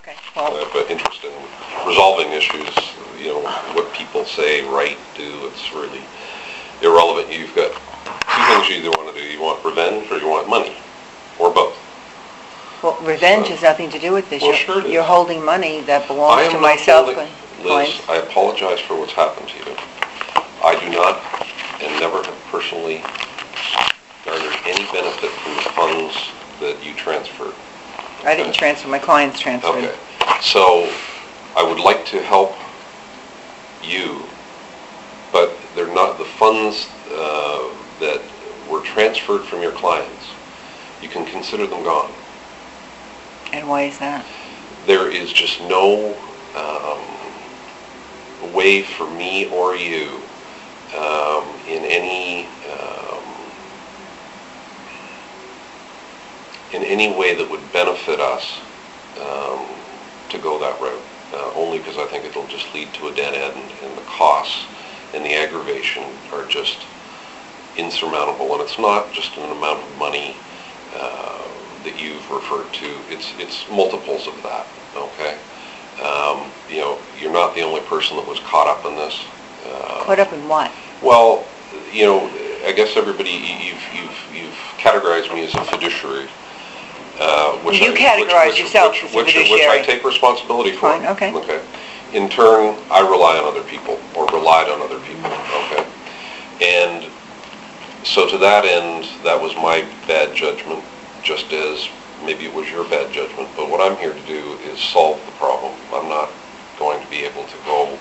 Okay. Well, I have an interest in resolving issues. You know, what people say, write, do, it's really irrelevant. You've got two things you either want to do. You want revenge or you want money, or both. well, revenge has nothing to do with this. Well, sure it is. You're holding money that belongs to myself. Liz, I apologize for what's happened to you. I do not and never have personally garnered any benefit from the funds that you transferred. I didn't transfer, my clients transferred. Okay, so I would like to help you, but they're not the funds that were transferred from your clients. You can consider them gone. And why is that? There is just no way for me or you in any way that would benefit us to go that route. Only because I think it'll just lead to a dead end, and the costs and the aggravation are just insurmountable. And it's not just an amount of money that you've referred to. It's multiples of that. Okay. You know, you're not the only person that was caught up in this. Caught up in what? Well, you know, I guess everybody, you've categorized me as a fiduciary. Which you categorize yourself as a fiduciary. Which I take responsibility for. Fine, okay. Okay. In turn, I rely on other people, or relied on other people. Okay. And so to that end, that was my bad judgment, just as maybe it was your bad judgment. But what I'm here to do is solve the problem. I'm not going to be able to go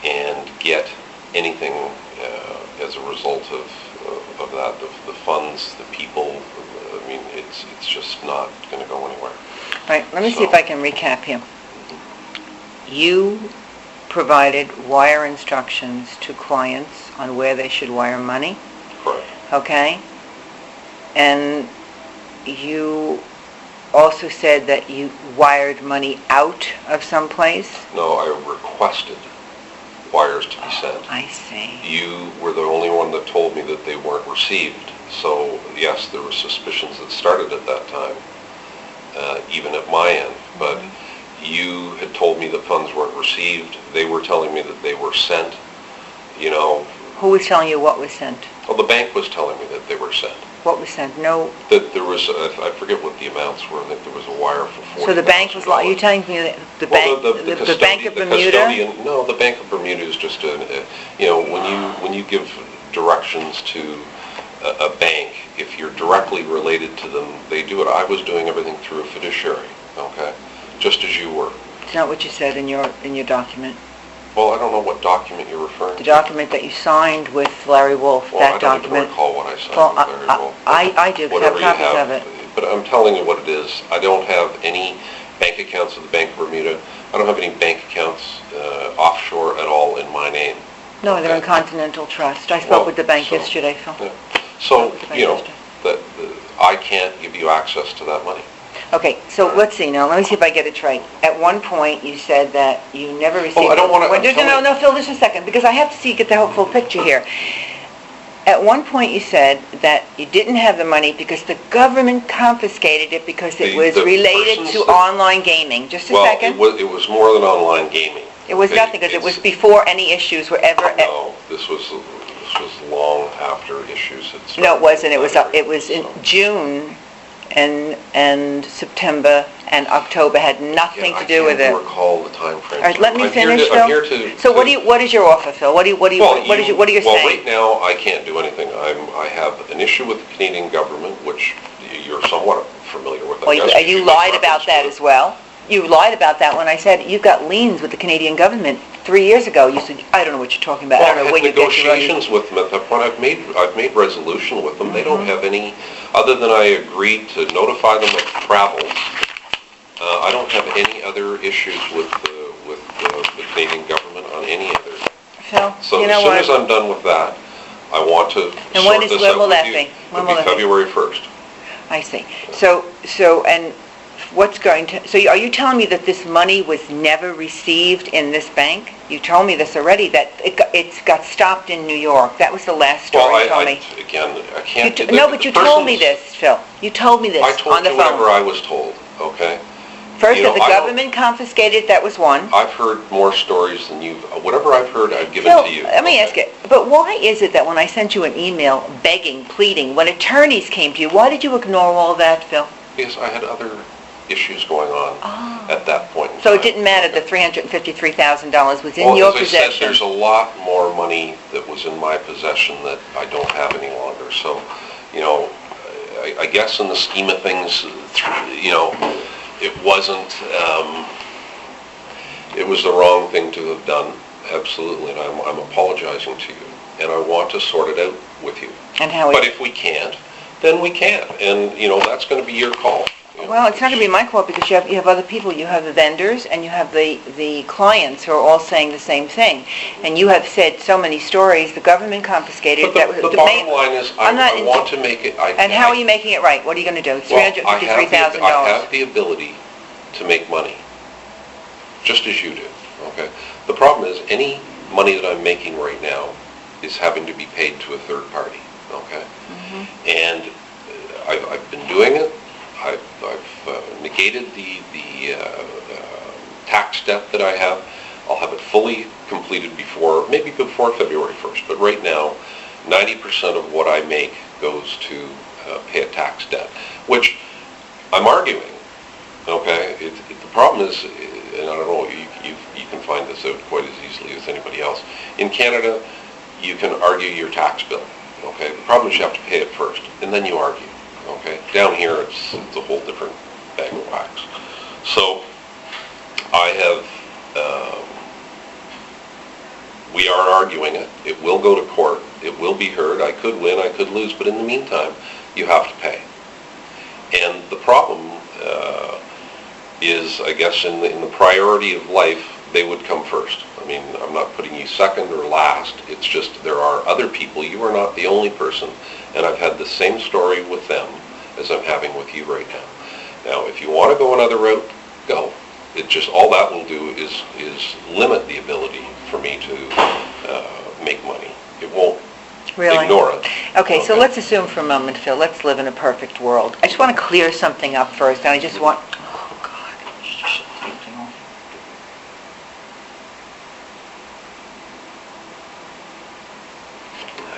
and get anything as a result of that, the funds, the people. I mean, it's just not going to go anywhere. All right, let me see if I can recap here. You provided wire instructions to clients on where they should wire money. Correct. Okay? And you also said that you wired money out of some place? No, I requested wires to be sent. I see. You were the only one that told me that they weren't received. So, yes, there were suspicions that started at that time, even at my end. But you had told me the funds weren't received. They were telling me that they were sent, you know. Who was telling you what was sent? Well, the bank was telling me that they were sent. What was sent? No. That there was, I forget what the amounts were. I think there was a wire for $40,000. So the bank was, are you telling me that the bank, the Bank of Bermuda? No, the Bank of Bermuda is just you know, when you give directions to a bank, if you're directly related to them, they do it. I was doing everything through a fiduciary, okay, just as you were. It's not what you said in your document. Well, I don't know what document you're referring to. The document that you signed with Larry Wolf, well, that document. document. I don't even recall what I signed with Larry Wolf. I do have copies of it. But I'm telling you what it is. I don't have any bank accounts with the Bank of Bermuda. I don't have any bank accounts offshore at all in my name. No, okay. They're in Continental Trust. I spoke with the bank yesterday, Phil. Yeah. So, you know, I can't give you access to that money. Okay, so let's see now. Let me see if I get it right. At one point, you said that you never received... Oh, I don't want to... No, Phil, just a second, because I have to see, get the whole full picture here. At one point, you said that you didn't have the money because the government confiscated it because it was related to online gaming. Just a second. Well, it was more than online gaming. It was nothing, because it was before any issues were ever... No, this was long after issues had started. No, it wasn't. It was in June... And September and October had nothing to do with it. I can't recall the time frame. All right, let me finish, Phil. I'm here to... So what is your offer, Phil? What are you saying? Well, right now I can't do anything. I have an issue with the Canadian government, which you're somewhat familiar with. Well, you lied about that as well. You lied about that when I said you've got liens with the Canadian government 3 years ago. You said, I don't know what you're talking about. Well, I don't know when you get your negotiations with them at that point. I've made resolution with them. They don't have any, other than I agreed to notify them of travel. I don't have any other issues with the Canadian government on any other. Phil, so as soon as I'm done with that, I want to sort this out with you. When will that be? February 1st. I see. So and what's going to... So are you telling me that this money was never received in this bank? You told me this already, that it got stopped in New York. That was the last story you told me. Again, I can't... No, but you told me this, Phil. You told me this on the phone. I told you whatever I was told, okay? First, You that know, the I don't- government confiscated, that was one. I've heard more stories than whatever I've heard, I've given Phil, to you. let me okay? ask you, but why is it that when I sent you an email begging, pleading, when attorneys came to you, why did you ignore all that, Phil? Because I had other issues going on at that point in So it time. didn't matter that $353,000 was in your Well, as I said, possession? there's a lot more money that was in my possession that I don't have any longer. So, you know, I guess in the scheme of things, you know, it wasn't, it was the wrong thing to have done, absolutely, and I'm apologizing to you. And I want to sort it out with you. And how But it, if we can't, then we can't. And, you know, that's going to be your call. You know, well, it's not going to be my fault because you have other people. You have the vendors and you have the clients who are all saying the same thing. And you have said so many stories, the government confiscated. But the bottom line is, I want to make it... And how are you making it right? What are you going to do? It's $353,000. I have the ability to make money, just as you do, okay? The problem is, any money that I'm making right now is having to be paid to a third party, okay? And I've been doing it. I've negated the tax debt that I have. I'll have it fully completed maybe before February 1st. But right now, 90% of what I make goes to pay a tax debt, which I'm arguing. Okay, the problem is, and I don't know, you can find this out quite as easily as anybody else. In Canada, you can argue your tax bill. Okay, the problem is you have to pay it first, and then you argue. Okay, down here it's a whole different bag of wax. So I have, we are arguing it. It will go to court. It will be heard. I could win. I could lose. But in the meantime, you have to pay. And the problem is, I guess, in the priority of life, they would come first. I mean, I'm not putting you second or last. It's just there are other people. You are not the only person. And I've had the same story with them as I'm having with you right now. Now, if you want to go another route, go. It just, all that will do is limit the ability for me to make money. It won't ignore it. Okay, so let's assume for a moment, Phil, let's live in a perfect world. I just want to clear something up first, and I just want... Oh, God. Shut something off.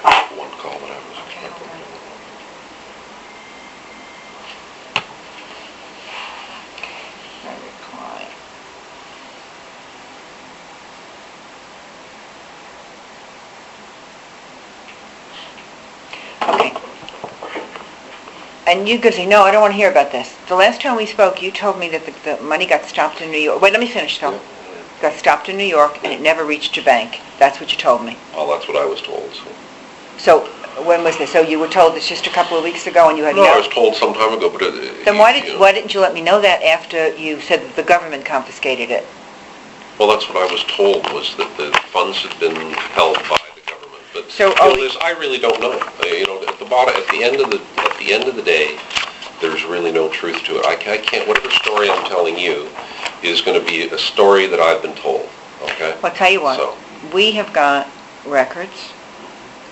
I have one call that I was expecting. I reply. Okay. And you could say, no, I don't want to hear about this. The last time we spoke, you told me that the money got stopped in New York. Wait, let me finish, Phil. Got stopped in New York, and it never reached your bank. That's what you told me. Well, that's what I was told. So, when was this? So you were told this just a couple of weeks ago, and you had No, I was told some time ago, but... Then why didn't you let me know that after you said that the government confiscated it? Well, that's what I was told, was that the funds had been held by the government. But So I really don't know. You know, at the end of the day, there's really no truth to it. I can't. Whatever story I'm telling you is going to be a story that I've been told. Okay. Well, I'll tell you what. So, We have got records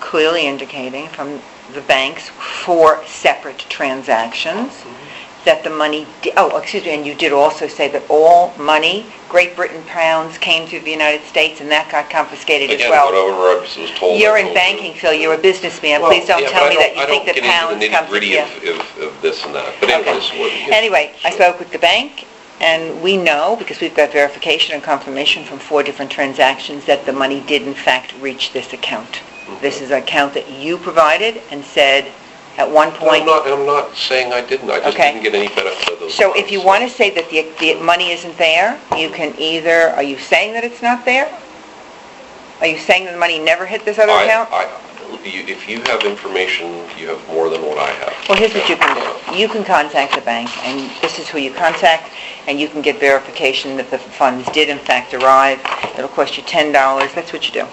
clearly indicating from the banks for separate transactions that the money, and you did also say that all money, Great Britain pounds, came through the United States and that got confiscated again, as well. whatever I was told. You're I in told banking, you. Phil, you're a businessman. Well, Please don't yeah, tell but me that you think that pounds come I don't through. get into the nitty-gritty of this and that. But anyways, Anyway, I spoke with the bank, and we know, because we've got verification and confirmation from 4 different transactions, that the money did in fact reach this account. This is an account that you provided and said at one point... I'm not saying I didn't. I just didn't get any benefit of those So funds. if you want to say that the money isn't there, you can either... Are you saying that it's not there? Are you saying that the money never hit this other account? If you have information, you have more than what I have. Well, here's what you can do. You can contact the bank, and this is who you contact, and you can get verification that the funds did in fact arrive. It'll cost you $10. That's what you do.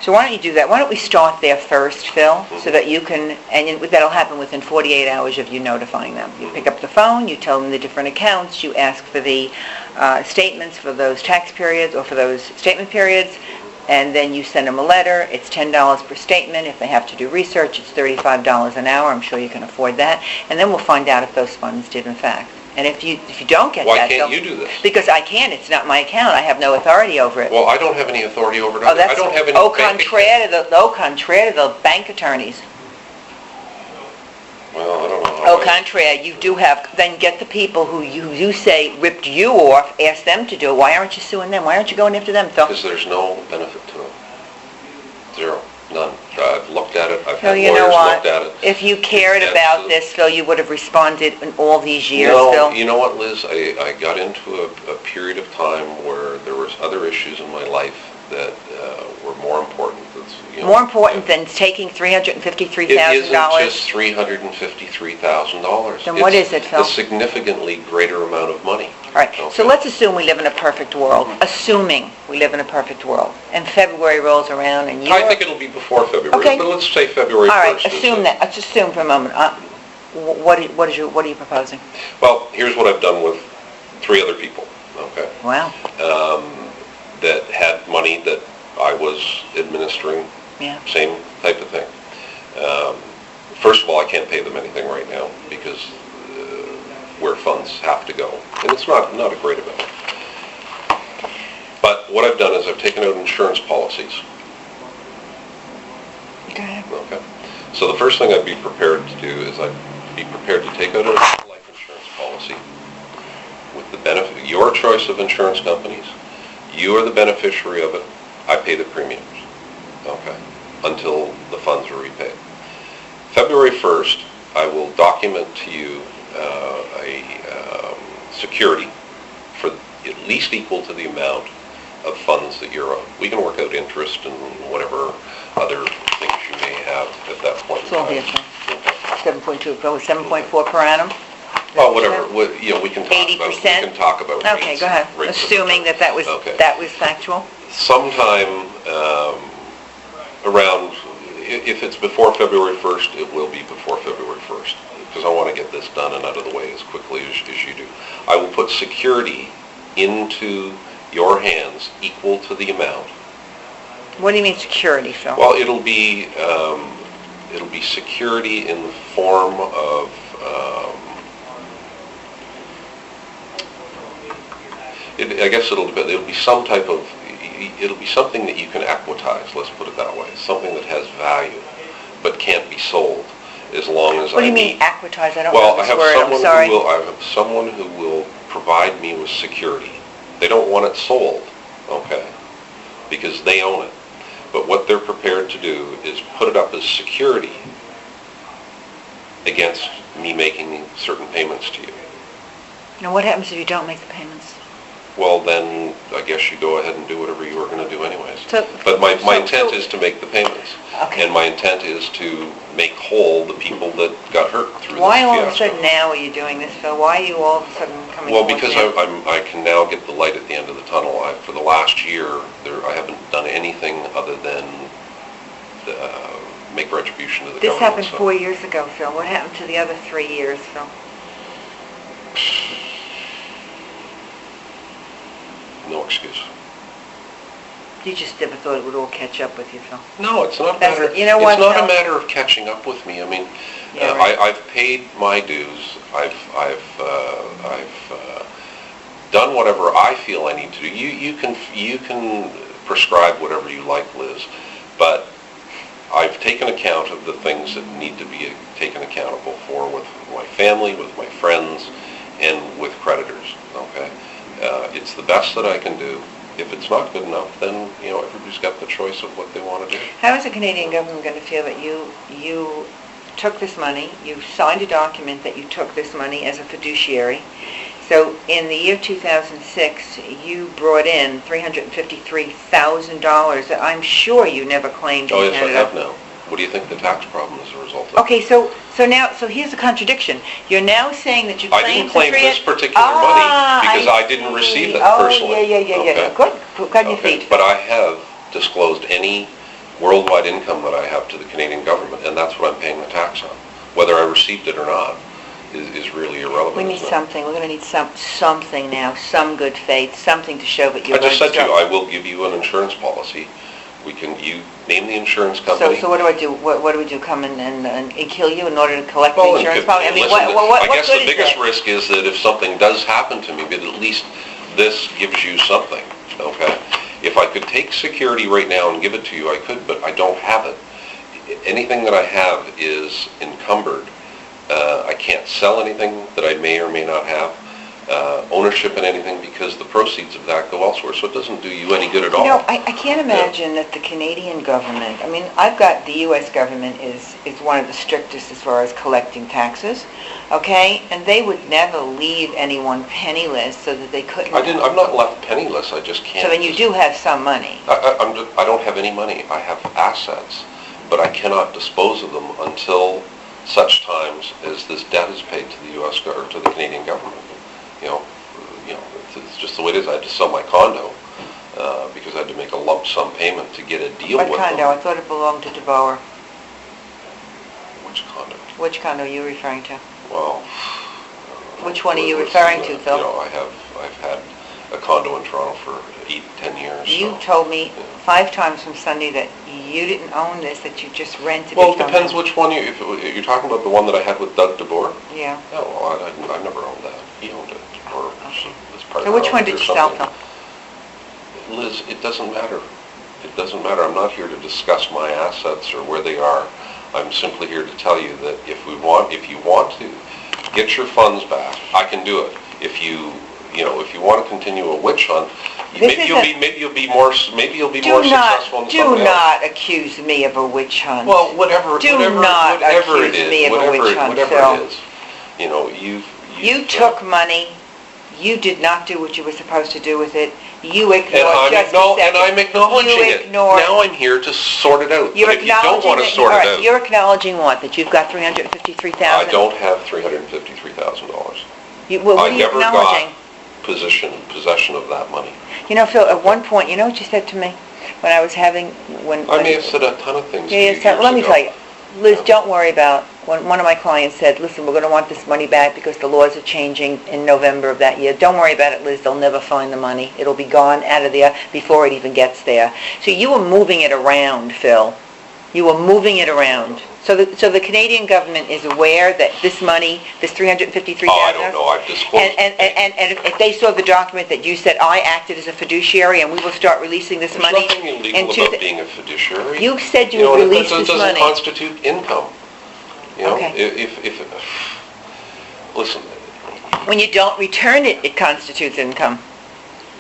So why don't you do that? Why don't we start there first, Phil, so that you can, and that'll happen within 48 hours of you notifying them. You pick up the phone, you tell them the different accounts, you ask for the statements for those tax periods or for those statement periods, and then you send them a letter. It's $10 per statement. If they have to do research, it's $35 an hour. I'm sure you can afford that. And then we'll find out if those funds did in fact And if you don't get Why that... can't you do this? Because I can't. It's not my account. I have no authority over it. Well, I don't have any authority over it. Oh, that's I don't have any au bank contraire to the bank attorneys. Well, I don't know how Au contraire, you do have, then get the people who you say ripped you off, ask them to do it. Why aren't you suing them? Why aren't you going after them, Phil? Because there's no benefit to it. Zero. None. I've looked at it. I've Phil, had you know lawyers what? looked at it. If you cared about this, Phil, you would have responded in all these years, No, Phil. you know what, Liz? I got into a period of time where there was other issues in my life that were more important. More important than taking $353,000? It isn't just $353,000. Then what is it, Phil? It's a significantly greater amount of money. All right, so let's assume we live in a perfect world. Assuming we live in a perfect world. And February rolls around and you... I think it'll be before February, Okay. but let's say February 1st. All right, assume that. Let's assume for a moment. What are you proposing? Well, here's what I've done with 3 other people, okay? Wow. That had money that I was administering. Yeah. Same type of thing. First of all, I can't pay them anything right now because where funds have to go. And it's not a great amount. But what I've done is I've taken out insurance policies. Go ahead. Okay. So the first thing I'd be prepared to do is I'd be prepared to take out a life insurance policy with the benefit, your choice of insurance companies. You are the beneficiary of it. I pay the premiums. Okay. Until the funds are repaid. February 1st, I will document to you a security for at least equal to the amount of funds that you're owed. We can work out interest and whatever other things you may have at that point in It's all time. here, Phil. 7.2, probably 7.4 per annum? Well, whatever. We can talk 80%? about. We can talk about. Okay, rates, go ahead. rates of Assuming return. that was Okay. factual? Sometime around, if it's before February 1st, it will be before February 1st, because I want to get this done and out of the way as quickly as you do. I will put security into your hands equal to the amount. What do you mean security, Phil? Well, it'll be security in the form of I guess it'll be some type of, it'll be something that you can equitize, let's put it that way, something that has value but can't be sold as long as What do you mean equitize? I don't Well, know I this have word, I'm someone sorry. I have someone who will provide me with security. They don't want it sold, okay, because they own it. But what they're prepared to do is put it up as security against me making certain payments to you. Now what happens if you don't make the payments? Well, then I guess you go ahead and do whatever you were going to do anyways. So- But my so- intent is to make the payments. Okay. And my intent is to make whole the people that got hurt through this Why all of a fiasco. sudden now are you doing this, Phil? Why are you all of a sudden coming Well, forward because now? I can now get the light at the end of the tunnel. For the last year, I haven't done anything other than make retribution to the This government. happened 4 years ago, Phil. What happened to the other 3 years, Phil? No excuse. You just never thought it would all catch up with you, Phil. No, it's not a That's- matter. you know what, It's not Phil? a matter of catching up with me. I mean, Yeah, right. I've paid my dues. I've done whatever I feel I need to do. You can prescribe whatever you like, Liz, but I've taken account of the things that need to be taken accountable for with my family, with my friends, and with creditors. Okay, it's the best that I can do. If it's not good enough, then everybody's got the choice of what they want to do. How is the Canadian government going to feel that you took this money, you signed a document that you took this money as a fiduciary? So in the year 2006, you brought in $353,000 that I'm sure you never claimed Oh in yes, Canada. I have now. What do you think the tax problem is a result of? Okay, so here's a contradiction. You're now saying that you I claimed didn't claim the this particular money because I didn't receive it personally. Oh, yeah. Okay. Good on your Okay. feet. But I have disclosed any worldwide income that I have to the Canadian government, and that's what I'm paying the tax on. Whether I received it or not is really irrelevant. We need isn't it? something. We're going to need something now, some good faith, something to show that you're I just said going to you, I will give you an insurance policy You name the insurance So company. what do I do? What do we do? Come in and kill you in order to collect the Well, insurance and policy? I mean, listen, what I guess good the is biggest it? risk is that if something does happen to me, but at least this gives you something, okay? If I could take security right now and give it to you, I could, but I don't have it. Anything that I have is encumbered. I can't sell anything that I may or may not have ownership in anything, because the proceeds of that go elsewhere, so it doesn't do you any good at all. You know, I can't imagine that the Canadian government, I mean, I've got the U.S. government is one of the strictest as far as collecting taxes, okay? And they would never leave anyone penniless so that they couldn't... I'm not left penniless, I just can't... So then you do have some money. I don't have any money. I have assets, but I cannot dispose of them until such times as this debt is paid to the U.S. or to the Canadian government. You know, it's just the way it is. I had to sell my condo because I had to make a lump sum payment to get a deal with them. What condo? I thought it belonged to DeBoer. Which condo? Which condo are you referring to? Well... Which one are you referring to, Phil? You know, I've had a condo in Toronto for 8-10 years. You told me 5 times from Sunday that you didn't own this, that you just rented it. Well, it depends which one if you're talking about the one that I had with Doug DeBoer. Yeah. No, well, I never owned that. He owned it. Or was part So which one did you sell, Phil? Liz, it doesn't matter. It doesn't matter. I'm not here to discuss my assets or where they are. I'm simply here to tell you that if you want to get your funds back, I can do it. If you want to continue a witch hunt, maybe you'll be more successful in something else. Do not accuse me of a witch hunt. Well, whatever it is, you know, you took money. You did not do what you were supposed to do with it. You ignored and I'm acknowledging it. Now I'm here to sort it out. But if you don't want to sort it out... You're acknowledging what? That you've got $353,000? I don't have $353,000. What are you acknowledging? Possession of that money. You know, Phil, at one point, you know what you said to me? When I was having... I may have said a ton of things let me tell you. Liz, don't worry about, when one of my clients said, listen, we're going to want this money back because the laws are changing in November of that year. Don't worry about it, Liz. They'll never find the money. It'll be gone out of there before it even gets there. So you were moving it around, Phil. You were moving it around. So the Canadian government is aware that this money, this $353,000... Oh, I don't know. I've disclosed... And if they saw the document that you said, I acted as a fiduciary and we will start releasing this money... There's nothing illegal about being a fiduciary. You said you would release this money. It doesn't constitute income. You know, okay. Listen... When you don't return it, it constitutes income.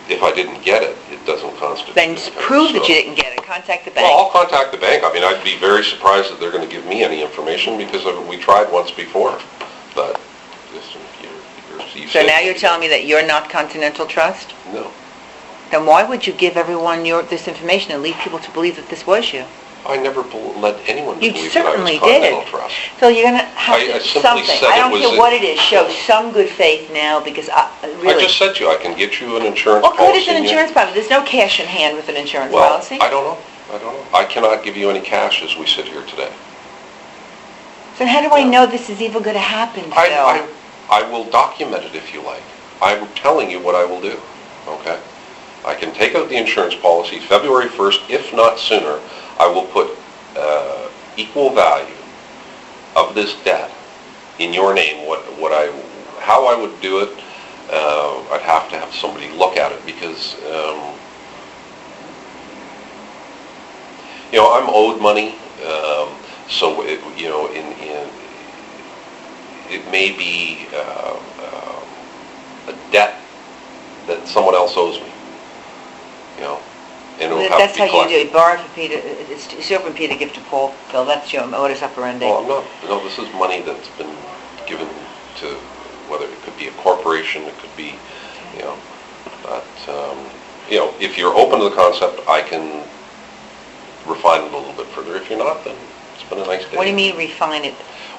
If I didn't get it, it doesn't constitute Then income. prove that you didn't get it. Contact the bank. Well, I'll contact the bank. I mean, I'd be very surprised that they're going to give me any information because we tried once before. But listen, so now you're telling me that you're not Continental Trust? No. Then why would you give everyone this information and lead people to believe that this was you? I never let anyone believe You that I was certainly Continental did. Trust. So you're going to have to simply something. said I don't it was care what it is. Show some good faith now because really... I just said to you, I can get you an insurance policy. What good is an and insurance policy? There's no cash in hand with an insurance policy. I don't know. I cannot give you any cash as we sit here today. So how do I know this is even going to happen, Phil? I will document it if you like. I'm telling you what I will do, okay? I can take out the insurance policy February 1st, if not sooner. I will put equal value of this debt in your name. How I would do it, I'd have to have somebody look at it because I'm owed money, so it may be a debt that someone else owes me. And that's how you do it. Borrow from Peter, steal from Peter, give to Paul. Phil, that's your modus operandi. Well, I'm not. No, this is money that's been given to, whether it could be a corporation, it could be, but, if you're open to the concept, I can refine it a little bit further. If you're not, then it's been a nice day. What do you mean refine it?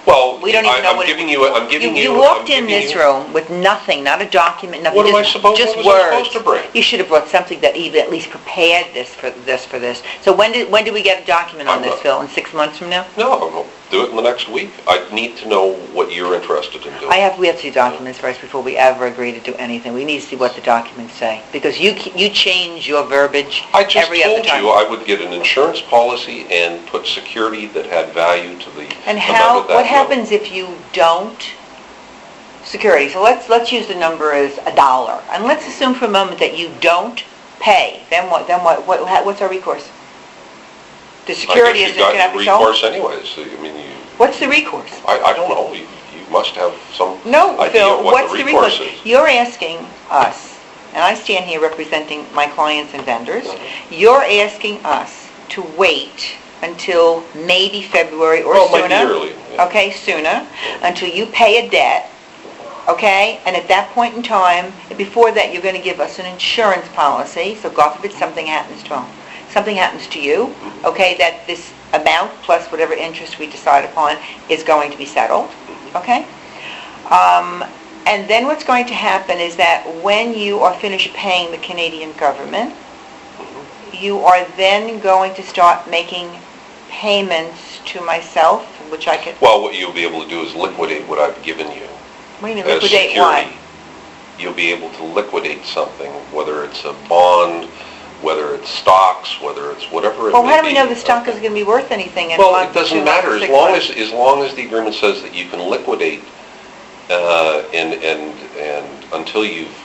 Well, we don't even know what you walked in this room with nothing, not a document, nothing. What am I supposed to bring? You should have brought something that even at least prepared this for this. So when do we get a document on this, Phil? In 6 months from now? No, Do it in the next week. I need to know what you're interested in doing. we have to see documents first before we ever agree to do anything. We need to see what the documents say, because you change your verbiage I just every other told time. you I would get an insurance policy and put security that had value to the And amount of that what note. happens if you don't? Security, so let's use the number as $1, and let's assume for a moment that you don't pay. Then what's our recourse? The security is just going to have to show? recourse anyways. I mean, What's the recourse? I don't know. You must have some No, idea Phil, what what's the the recourse recourse? is. You're asking us, and I stand here representing my clients and vendors, Mm-hmm. you're asking us to wait until maybe February or Well, it sooner. might be early, yeah. Okay, sooner, until you pay a debt, okay? And at that point in time, before that, you're going to give us an insurance policy, so God forbid something happens to you, Mm-hmm. okay, that this amount plus whatever interest we decide upon is going to be settled, okay? And then what's going to happen is that when you are finished paying the Canadian government, you are then going to start making payments to myself, which I can... Well, what you'll be able to do is liquidate what I've given you. What do you mean, as liquidate security. what? You'll be able to liquidate something, whether it's a bond, whether it's stocks, whether it's whatever it Well, may how do we be. know the stock is going to be worth anything in a Well, month, it doesn't 2 months, matter, 6 months? as long as the agreement says that you can liquidate, and until you've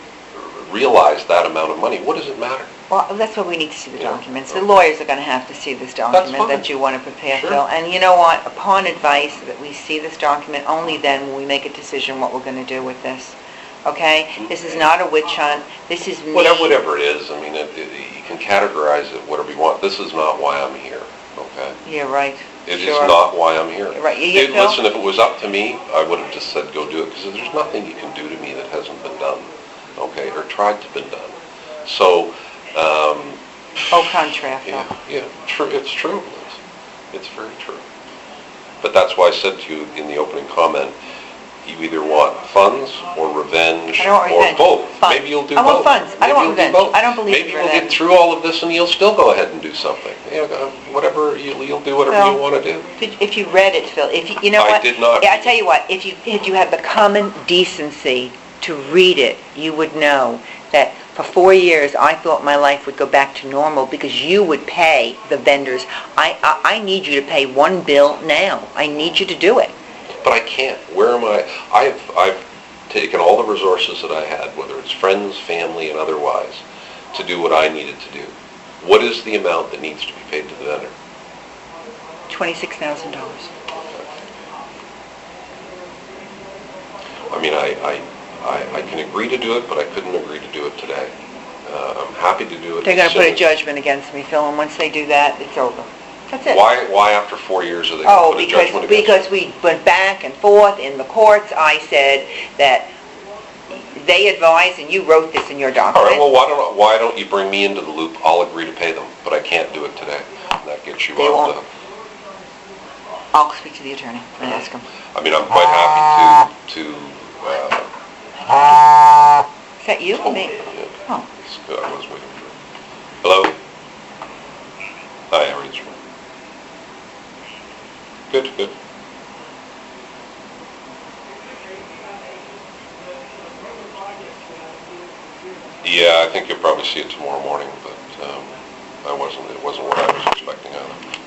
realized that amount of money, what does it matter? Well, that's what we need to see the Yeah. documents. The lawyers are going to have to see this document fine. that you want to prepare, Sure. Phil. And you know what? Upon advice that we see this document, only then will we make a decision what we're going to do with this. Okay? This is not a witch hunt. This is me. Whatever it is, I mean, you can categorize it whatever you want. This is not why I'm here, okay? Yeah, right. It is Sure. not why I'm here. Right. You, Phil? Listen, if it was up to me, I would have just said, go do it, because there's nothing you can do to me that hasn't been done, okay, or tried to been done. So, Au contraire, Phil. yeah, true. It's true, Liz. It's very true. But that's why I said to you in the opening comment, you either want funds or revenge I don't want or revenge. both. Funds. Maybe you'll do I want both. funds. I don't Maybe want you'll do revenge. both. I don't believe in Maybe you'll get revenge. through all of this and you'll still go ahead and do something. You know, whatever, you'll do whatever Phil, you want to do. If you read it, Phil, you know I what? did not. Yeah, I tell you what, if you had the common decency to read it, you would know that for 4 years I thought my life would go back to normal because you would pay the vendors. I need you to pay one bill now. I need you to do it. But I can't. Where am I? I've taken all the resources that I had, whether it's friends, family, and otherwise, to do what I needed to do. What is the amount that needs to be paid to the vendor? $26,000. I mean, I can agree to do it, but I couldn't agree to do it today. I'm happy to do it. They're going to put a soon. judgment against me, Phil, and once they do that, it's over. That's it. Why after 4 years are they going to put a judgment against because we went back and forth in the courts. I said that they advised, and you wrote this in your All document. right, well, why don't you bring me into the loop? I'll agree to pay them, but I can't do it today. And that gets you They off won't. I'll speak to the attorney and ask him. I mean, I'm quite happy to Is that you or me? yeah. Oh. I was waiting for it. Hello? Hi, how are you? Good. Yeah, I think you'll probably see it tomorrow morning, but it wasn't what I was expecting out of it.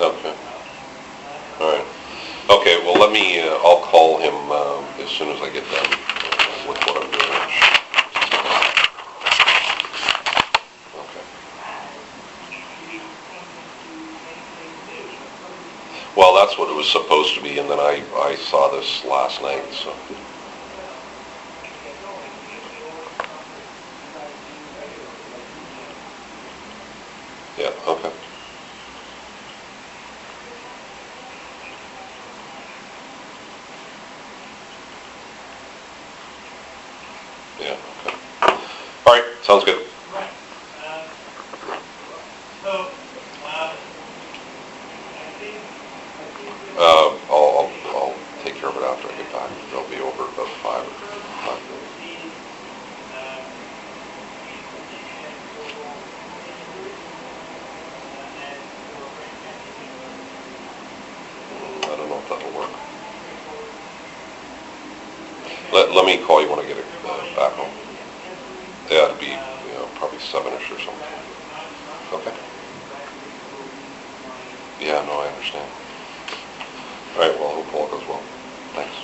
Okay. All right. Okay, well, I'll call him as soon as I get done with what I'm doing. Okay. Well, that's what it was supposed to be, and then I saw this last night, so. Okay. Yeah, okay. All right, sounds good. Right. So, I think I'll take care of it after I get back. They'll be over about 5 or 5:30. I don't know if that'll work. Let me call you when I get it back home. Yeah, it'll be probably 7-ish or something. Okay. Yeah, no, I understand. All right, well, I hope all goes well. Thanks.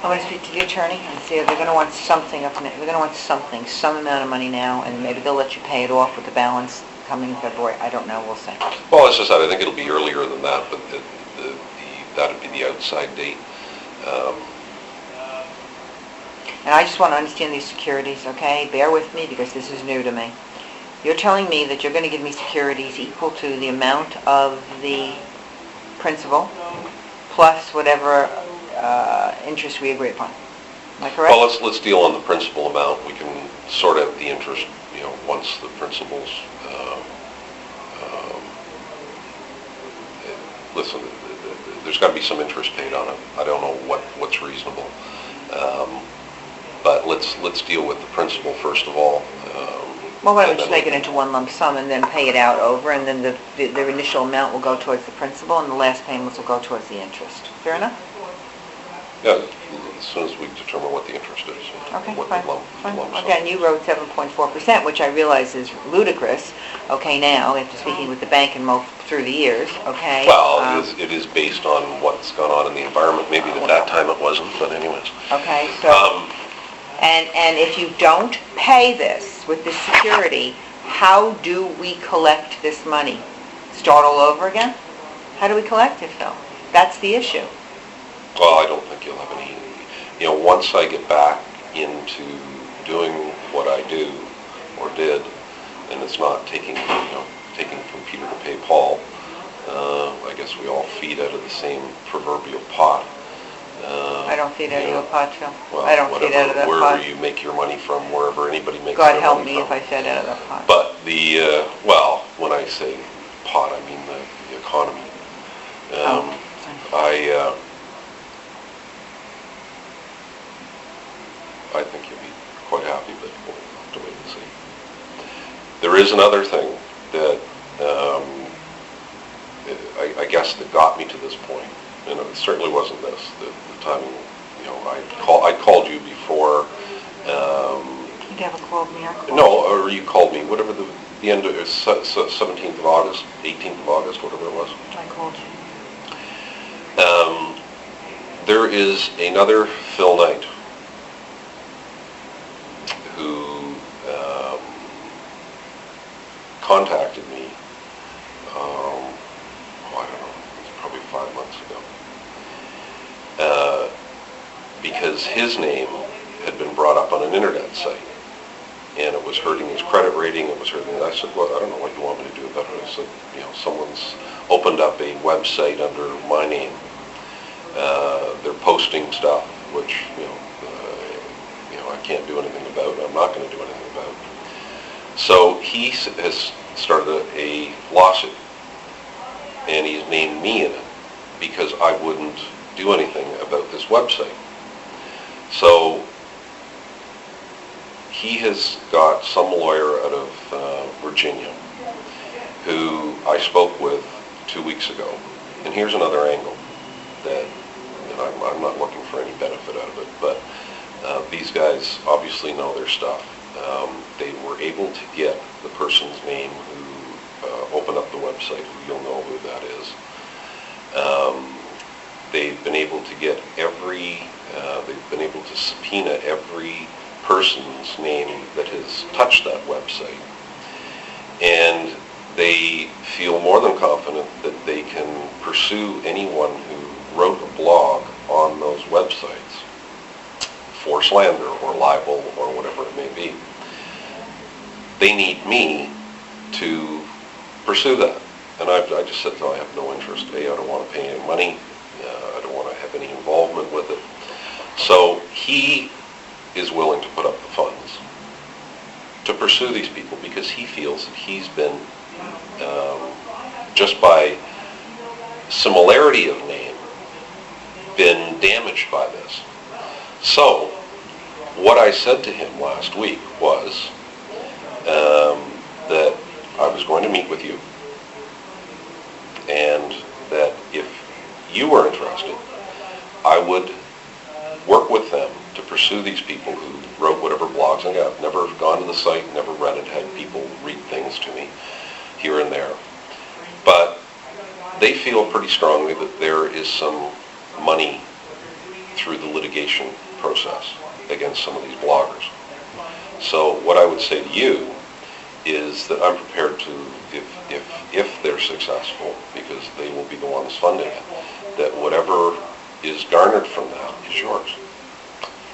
I want to speak to the attorney and see if they're going to want something, some amount of money now, and maybe they'll let you pay it off with the balance coming February. I don't know, we'll see. Well, as I said, I think it'll be earlier than that, but that'd be the outside date. And I just want to understand these securities, okay? Bear with me because this is new to me. You're telling me that you're going to give me securities equal to the amount of the principal plus whatever interest we agree upon. Am I correct? Well, let's deal on the principal amount. We can sort out the interest, once the principal's. Listen, there's got to be some interest paid on it. I don't know what's reasonable, but let's deal with the principal first of all. Well, why don't we just make it into one lump sum and then pay it out over, and then the initial amount will go towards the principal, and the last payments will go towards the interest. Fair enough? Yeah, as soon as we determine what the interest is. Okay, what fine. the lump sum. Again, you wrote 7.4%, which I realize is ludicrous, okay, now, after speaking with the bank and through the years, okay? Well, it is based on what's gone on in the environment. Maybe at that time it wasn't, but anyways. Okay, so, and if you don't pay this with this security, how do we collect this money? Start all over again? How do we collect it, Phil? That's the issue. Well, I don't think you'll have any, once I get back into doing what I do or did, and it's not taking from Peter to pay Paul, I guess we all feed out of the same proverbial pot. I don't feed out of your pot, Phil. Well, I don't feed out of that pot. Wherever you make your money from, wherever anybody makes God their help money me from. if I fed out of that pot. But when I say pot, I mean the economy. I think you'll be quite happy, but we'll have to wait and see. There is another thing that I guess that got me to this point, and it certainly wasn't this. The timing, I called you before. You never called me, I called No, or you called me, whatever the end of 17th of August, 18th of August, whatever it was. I called you. There is another Phil Knight who contacted me, I don't know, it's probably 5 months ago, because his name had been brought up on an internet site, and it was hurting his credit rating, I said, well, I don't know what you want me to do about it. I said, someone's opened up a website under my name. They're posting stuff, which, I can't do anything about. I'm not going to do anything about. So he has started a lawsuit, and he's named me in it because I wouldn't do anything about this website. So he has got some lawyer out of Virginia who I spoke with 2 weeks ago. And here's another angle that I'm not looking for any benefit out of it, but these guys obviously know their stuff. They were able to get the person's name who opened up the website, who you'll know who that is. They've been able to get they've been able to subpoena every person's name that has touched that website. And they feel more than confident that they can pursue anyone who wrote a blog on those websites for slander or libel or whatever it may be. they need me to pursue that. And I just said, no, I have no interest. I don't want to pay any money. I don't want to have any involvement with it. So he is willing to put up the funds to pursue these people because he feels that he's been, just by similarity of name, been damaged by this. So what I said to him last week was that I was going to meet with you, and that if you were interested, I would work with them to pursue these people who wrote whatever blogs. And I've never gone to the site, never read it, had people read things to me here and there. But they feel pretty strongly that there is some money through the litigation process against some of these bloggers. So what I would say to you is that I'm prepared to, if they're successful, because they will be the ones funding it, that whatever is garnered from that is yours.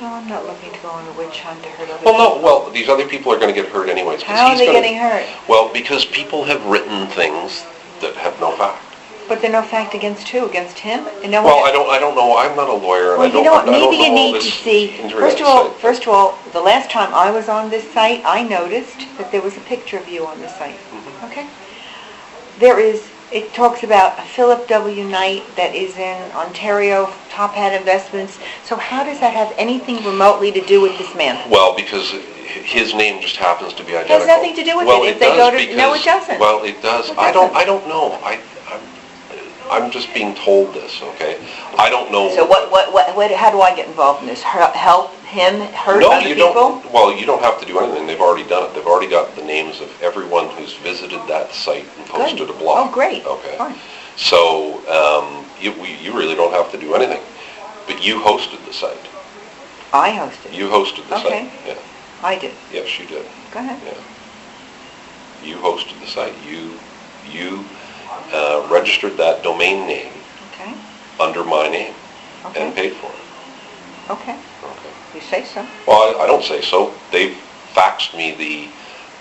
No, I'm not looking to go on a witch hunt to hurt other Well, people. no, well, these other people are going to get hurt anyways. How are they getting hurt? Well, because people have written things that have no fact. But they're no fact against who? Against him? And no Well, one... I don't know. I'm not a lawyer, and Well, I don't you know, I don't maybe you know all need to this see, internet site. first of all, the last time I was on this site, I noticed that there was a picture of you on the site. Mm-hmm. Okay? It talks about a Phillip W Knight that is in Ontario, Top Hat Investments. So how does that have anything remotely to do with this man? Well, because his name just happens to be identical. Has nothing to do with well, it. If it they does go to, because, no, it doesn't. Well, it does. It I doesn't. don't know. I'm just being told this, okay? I don't know. So how do I get involved in this? Help him hurt No, other you people? don't. Well, you don't have to do anything. They've already done it. They've already got the names of everyone who's visited that site and posted Good. a blog. Oh, great. Okay. Fine. So you really don't have to do anything. But you hosted the site. I hosted. You hosted the Okay. site. Yeah. I did. Yes, you did. Go ahead. Yeah. You hosted the site. You registered that domain name Okay. under my name Okay. and paid for it. Okay. Okay. You say so. Well, I don't say so. They've faxed me the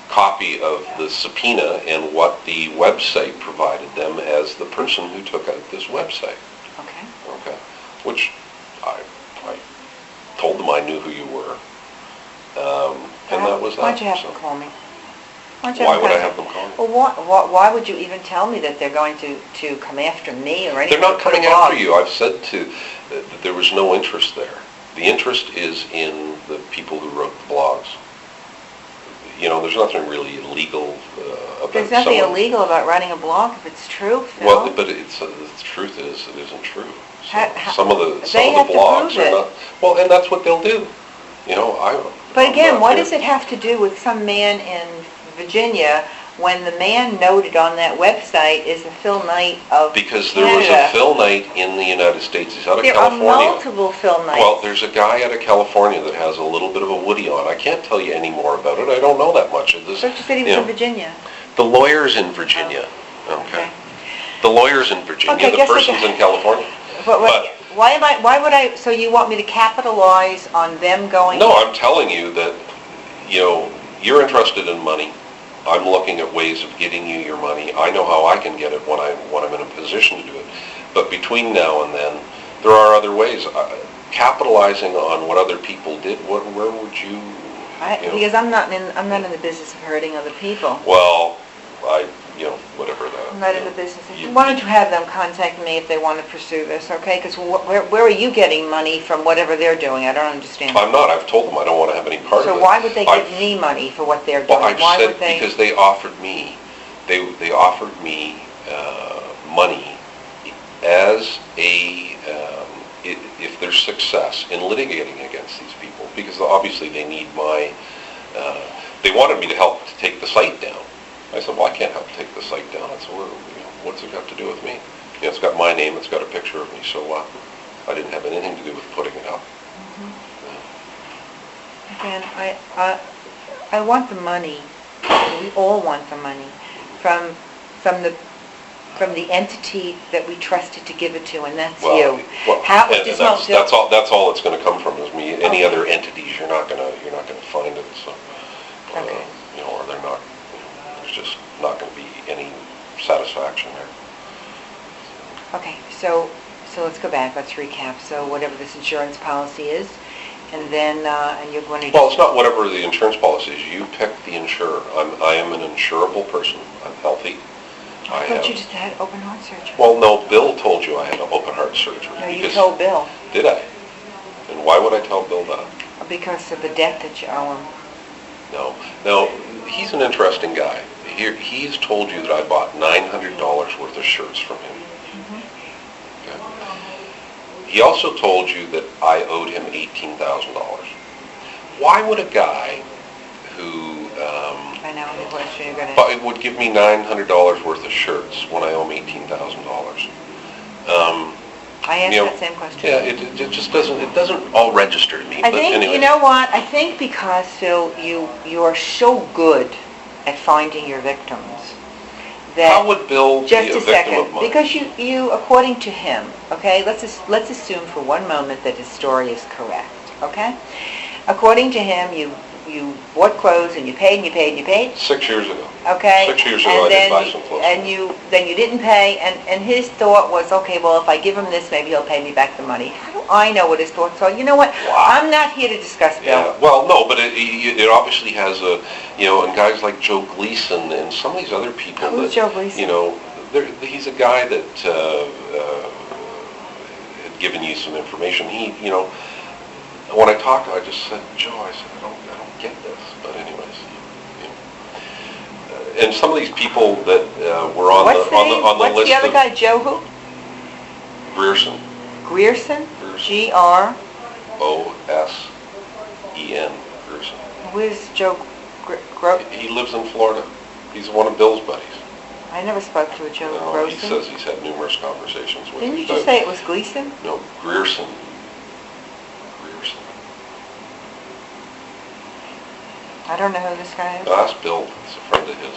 copy of the subpoena and what the website provided them as the person who took out this website. Okay. Okay. Which I told them I knew who you were. And that was that. Why'd you have So them call me? why would I have them call me? Well, why would you even tell me that they're going to come after me or anything? They're not Put a coming blog? after you. I've said that there was no interest there. The interest is in the people who wrote the blogs. You know, there's nothing really illegal about There's nothing someone. illegal about writing a blog if it's true, Phil. Well, but the truth is, it isn't true. So some of the they have to blogs prove are it. not. Well, and that's what they'll do. You know, But I'm again, not what here- does it have to do with some man in Virginia when the man noted on that website is a Phil Knight of Because there was a Canada? Phil Knight in the United States. He's out of There are California. multiple Phil Knights. Well, there's a guy out of California that has a little bit of a Woody on. I can't tell you any more about it. I don't know that much of this. But you said he was you in know, Virginia. The lawyer's in Virginia. Okay. The lawyer's in Virginia. Okay, The guess what person's the- in California. But But- why would I, so you want me to capitalize on them going? No, I'm telling you that, you know, you're interested in money. I'm looking at ways of getting you your money. I know how I can get it when I'm in a position to do it. But between now and then, there are other ways. Capitalizing on what other people did, where would you know? Because I'm not in the business of hurting other people. Well, whatever that. I'm not in the business. Why don't you have them contact me if they want to pursue this, okay? Because where are you getting money from whatever they're doing? I don't understand. I'm not. I've told them I don't want to have any part of it. So why would they give me money for what they're doing? Well, I've Why said would they? because they offered me money as if there's success in litigating against these people, because obviously they need they wanted me to help to take the site down. I said, well, I can't help take the site down. I said, well, what's it got to do with me? It's got my name, it's got a picture of me, so what? I didn't have anything to do with putting it up. Again, I want the money. We all want the money from the entity that we trusted to give it to, and that's you. How and just that's all it's going to come from is me. Any other entities, you're not going to find it. So, Okay. or they're not, there's just not going to be any satisfaction there. Okay, so let's go back, let's recap. So whatever this insurance policy is, and then, and you're going to... Well, it's not whatever the insurance policy is. You pick the insurer. I am an insurable person. I'm healthy. I thought you just had open heart surgery. Well, no, Bill told you I had open heart surgery. No, you told Bill. Did I? And why would I tell Bill that? Because of the debt that you owe him. No. Now, he's an interesting guy. He's told you that I bought $900 worth of shirts from him. He also told you that I owed him $18,000. Why would a guy who I know the question you're going to... would give me $900 worth of shirts when I owe him $18,000? I asked that same question. Yeah, it just doesn't all register to me. I think, you know what, I think because, Phil, you are so good at finding your victims that... How would Bill be a victim of mine? Because you, according to him, okay, let's assume for one moment that his story is correct, okay? According to him, you bought clothes and you paid and you paid and you paid. 6 years ago. Okay. 6 years ago, I did buy some clothes. And then you didn't pay, and his thought was, okay, well, if I give him this, maybe he'll pay me back the money. How do I know what his thoughts are? You know what? Wow. I'm not here to discuss Bill. Yeah. Well, no, but it obviously has a, and guys like Joe Gleason and some of these other people. Who's Joe Gleason? He's a guy that had given you some information. When I talked to him, I just said, Joe, I said, I don't get this. But anyways, and some of these people that were on the list. What's the other guy? Joe who? Grierson. Grierson? Grierson. Grierson. Who is Joe He lives in Florida. He's one of Bill's buddies. I never spoke to a Joe Grierson. He says he's had numerous conversations with him. Didn't you just say it was Gleason? No, Grierson. I don't know who this guy is. Ask Bill. It's a friend of his.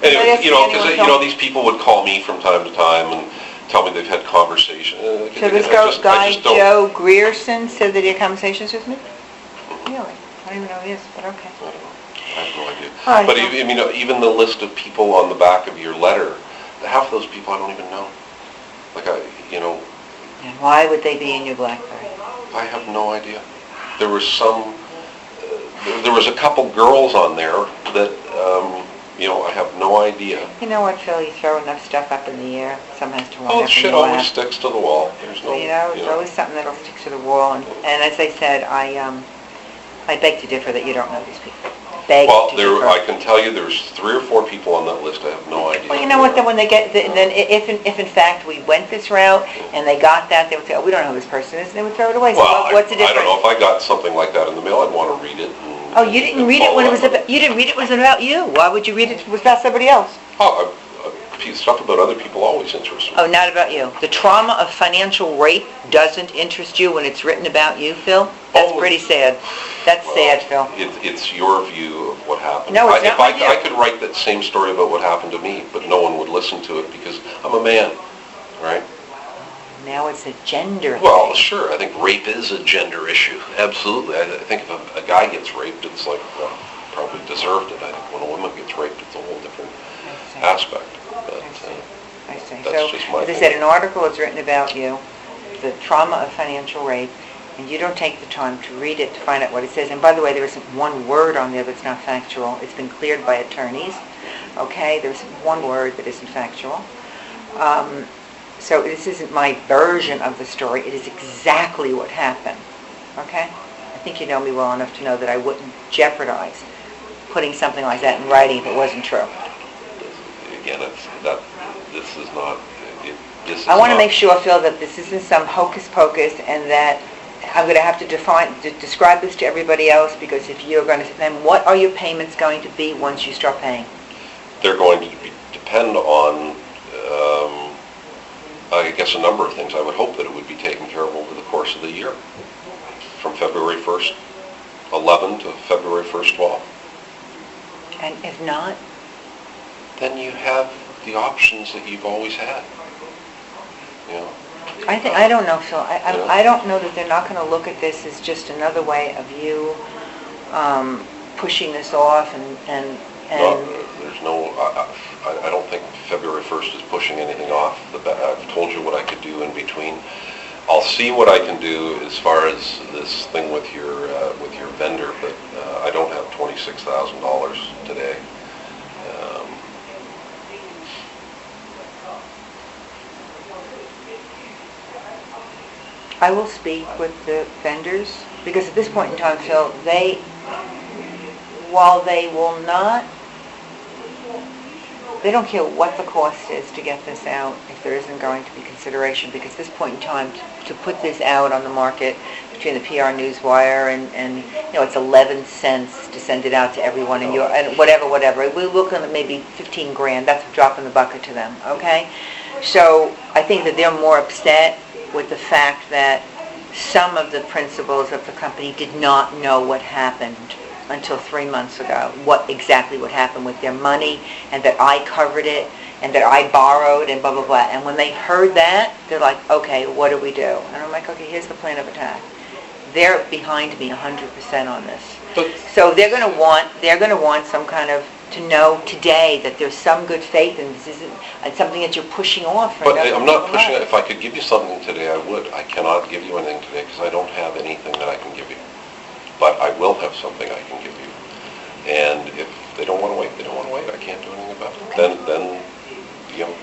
Anyway, because these people would call me from time to time and tell me they've had conversations. So this guy, Joe Grierson, said that he had conversations with me? Mm-hmm. Really? I don't even know who he is, but okay. I don't know. I have no idea. Right, but even the list of people on the back of your letter, half of those people I don't even know. And why would they be in your BlackBerry? I have no idea. There was a couple girls on there that, I have no idea. You know what, Phil? You throw enough stuff up in the air, some has to run up in the shit always sticks to the wall. There's no, there's always something that'll stick to the wall. And as I said, I beg to differ that you don't know these people. I can tell you there's 3 or 4 people on that list. I have no idea. Well, you know what? Then when they get, then if in fact we went this route and they got that, they would say, "Oh, we don't know who this person is," and they would throw it away. Well, so what's the difference? I don't know if I got something like that in the mail. I'd want to read it. Oh, you didn't read it when it was about. You didn't read it when it was about you. Why would you read it if it was about somebody else? Oh, stuff about other people always interests me. Oh, not about you. The trauma of financial rape doesn't interest you when it's written about you, Phil? That's pretty sad. That's sad, Phil. It's your view of what happened. No, it's not my view. I could write that same story about what happened to me, but no one would listen to it because I'm a man, right? Now it's a gender Well, thing. sure. I think rape is a gender issue. Absolutely. I think if a guy gets raped, it's like, probably deserved it. I think when a woman gets raped, it's a whole different aspect. But, I see. That's So, just my as I said, an article is written about you, the trauma of financial rape, and you don't take the time to read it to find out what it says. And by the way, there isn't one word on there that's not factual. It's been cleared by attorneys. Okay? There isn't one word that isn't factual. So this isn't my version of the story. It is exactly what happened. Okay? I think you know me well enough to know that I wouldn't jeopardize putting something like that in writing if it wasn't true. Again, this is not. I want to make sure, Phil, that this isn't some hocus pocus, and that I'm going to have to describe this to everybody else, because if you're going to, then what are your payments going to be once you start paying? They're going to depend on, I guess, a number of things. I would hope that it would be taken care of over the course of the year, from February 1st, 11 to February 1st, 12. And if not? Then you have the options that you've always had. I don't know, Phil. I don't know that they're not going to look at this as just another way of you pushing this off No, there's no, I don't think February 1st is pushing anything off. I've told you what I could do in between. I'll see what I can do as far as this thing with your vendor, but I don't have $26,000 today. I will speak with the vendors, because at this point in time, Phil, while they will not, they don't care what the cost is to get this out if there isn't going to be consideration, because at this point in time, to put this out on the market between the PR Newswire and it's 11 cents to send it out to everyone and whatever. We're looking at maybe 15 grand. That's a drop in the bucket to them, okay? So I think that they're more upset with the fact that some of the principals of the company did not know what happened until 3 months ago, what happened with their money, and that I covered it, and that I borrowed, and blah, blah, blah. And when they heard that, they're like, okay, what do we do? And I'm like, okay, here's the plan of attack. They're behind me 100% on this. So they're going to want some kind of, to know today that there's some good faith and this isn't something that you're pushing off. But I'm not pushing it. If I could give you something today, I would. I cannot give you anything today because I don't have anything that I can give you. But I will have something I can give you. And if they don't want to wait, they don't want to wait. I can't do anything about it. Okay. Then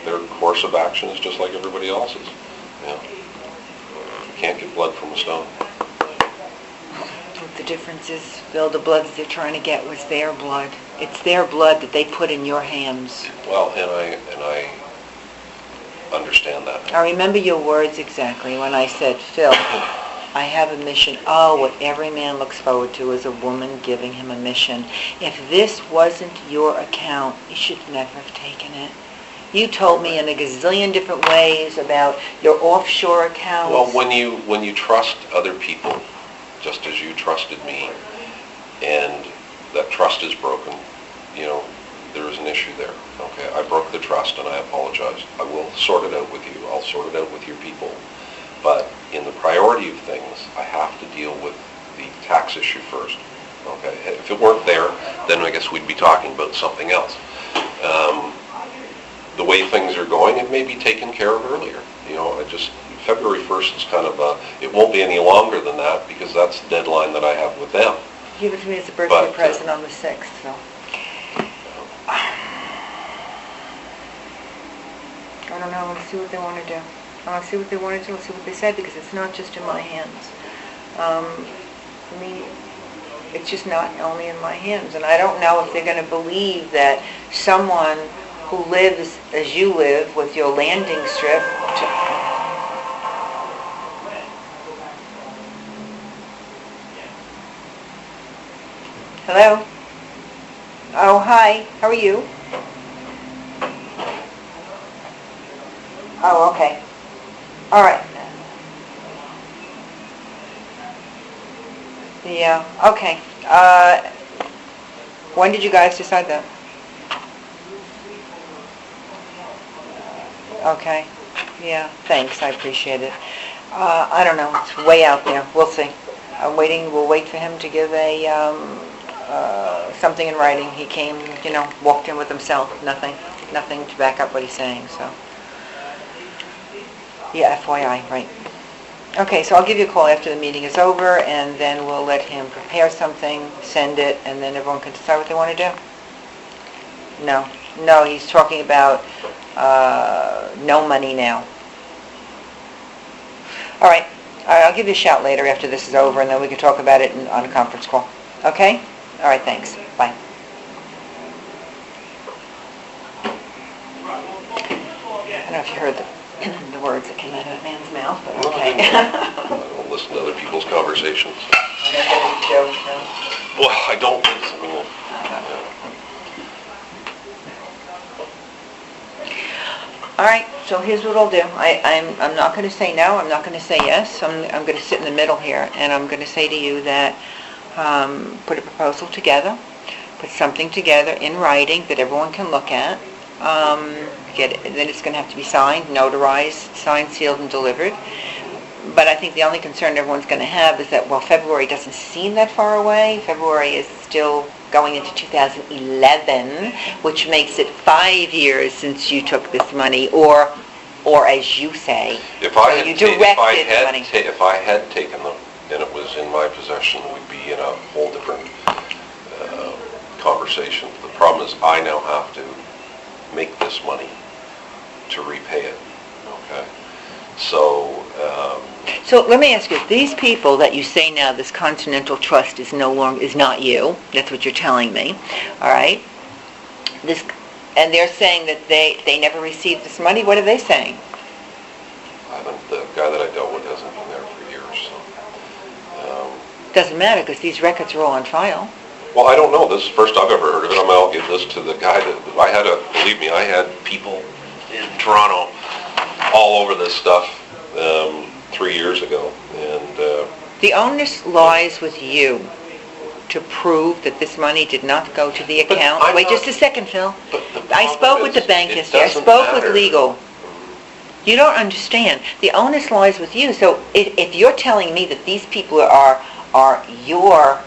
their course of action is just like everybody else's. You can't get blood from a stone. The difference is, Bill, the blood that they're trying to get was their blood. It's their blood that they put in your hands. Well, and I understand that. I remember your words exactly when I said, Phil, I have a mission. Oh, what every man looks forward to is a woman giving him a mission. If this wasn't your account, you should never have taken it. You told me in a gazillion different ways about your offshore accounts. Well, when you trust other people, just as you trusted me, and that trust is broken, there is an issue there. Okay, I broke the trust and I apologize. I will sort it out with you. I'll sort it out with your people. But in the priority of things, I have to deal with the tax issue first. Okay, if it weren't there, then I guess we'd be talking about something else. The way things are going, it may be taken care of earlier. February 1st is kind of it won't be any longer than that because that's the deadline that I have with them. Give it to me as a birthday present on the 6th, Phil. I don't know. I want to see what they want to do. I want to see what they want to do and see what they say, because it's not just in my hands. It's just not only in my hands. And I don't know if they're going to believe that someone who lives as you live with your landing strip Hello? Oh, hi. How are you? Oh, okay. All right. Yeah, okay. When did you guys decide that? Okay. Yeah, thanks. I appreciate it. I don't know. It's way out there. We'll see. We'll wait for him to give something in writing. He came, walked in with himself. Nothing to back up what he's saying, so. Yeah, FYI, right. Okay, so I'll give you a call after the meeting is over, and then we'll let him prepare something, send it, and then everyone can decide what they want to do. No, he's talking about no money now. All right, I'll give you a shout later after this is over, and then we can talk about it on a conference call. Okay? All right, thanks. Bye. I don't know if you heard the words that came out of that man's mouth, but okay. I don't listen to other people's conversations. Well, I don't listen. All right, so here's what I'll do. I'm not going to say no. I'm not going to say yes. I'm going to sit in the middle here, and I'm going to say to you that put a proposal together, put something together in writing that everyone can look at. Then it's going to have to be signed, notarized, signed, sealed, and delivered. But I think the only concern everyone's going to have is that, February doesn't seem that far away. February is still going into 2011, which makes it 5 years since you took this money, or as you say, If I so you had ta- directed the money. if I had taken them and it was in my possession, we'd be in a whole different conversation. The problem is I now have to make this money to repay it. Okay, so. So let me ask you, these people that you say now this Continental Trust is not you, that's what you're telling me, all right? And they're saying that they never received this money, what are they saying? The guy that I dealt with hasn't been there for years, so. Doesn't matter, because these records are all on file. Well, I don't know, this is the first I've ever heard of it. I'll give this to the guy that, believe me, I had people in Toronto all over this stuff 3 years ago, and. The onus lies with you to prove that this money did not go to the But account. I'm Wait not- just a second, Phil. But the I problem spoke with is, the bank it yesterday. I doesn't spoke with matter. legal. You don't understand. The onus lies with you. So if you're telling me that these people are your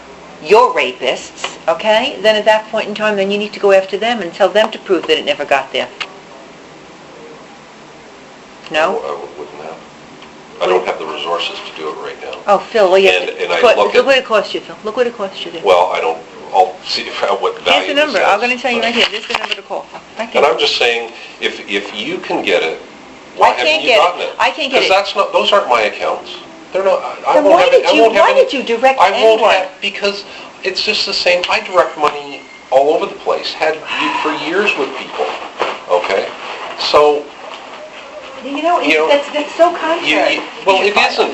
rapists, okay, then at that point in time, then you need to go after them and tell them to prove that it never got there. No? I wouldn't have. I don't have the resources to do it right now. Oh, Phil, well, you have And I look look at- what it cost you, Phil. Look what it cost you there. Well, I'll see what value Here's the number. this I'm has. going to tell you right here. This is the number to call. Right there. And I'm just saying, if you can get it, why I can't haven't you get it. gotten it? I can't get it. Because those aren't my accounts. They're not, I Then won't why have it. did you- why did you direct I won't anyone? have, because it's just the same, I direct money all over the place, had for years with people, okay? So, You know, You know, that's so contrary. well, it isn't.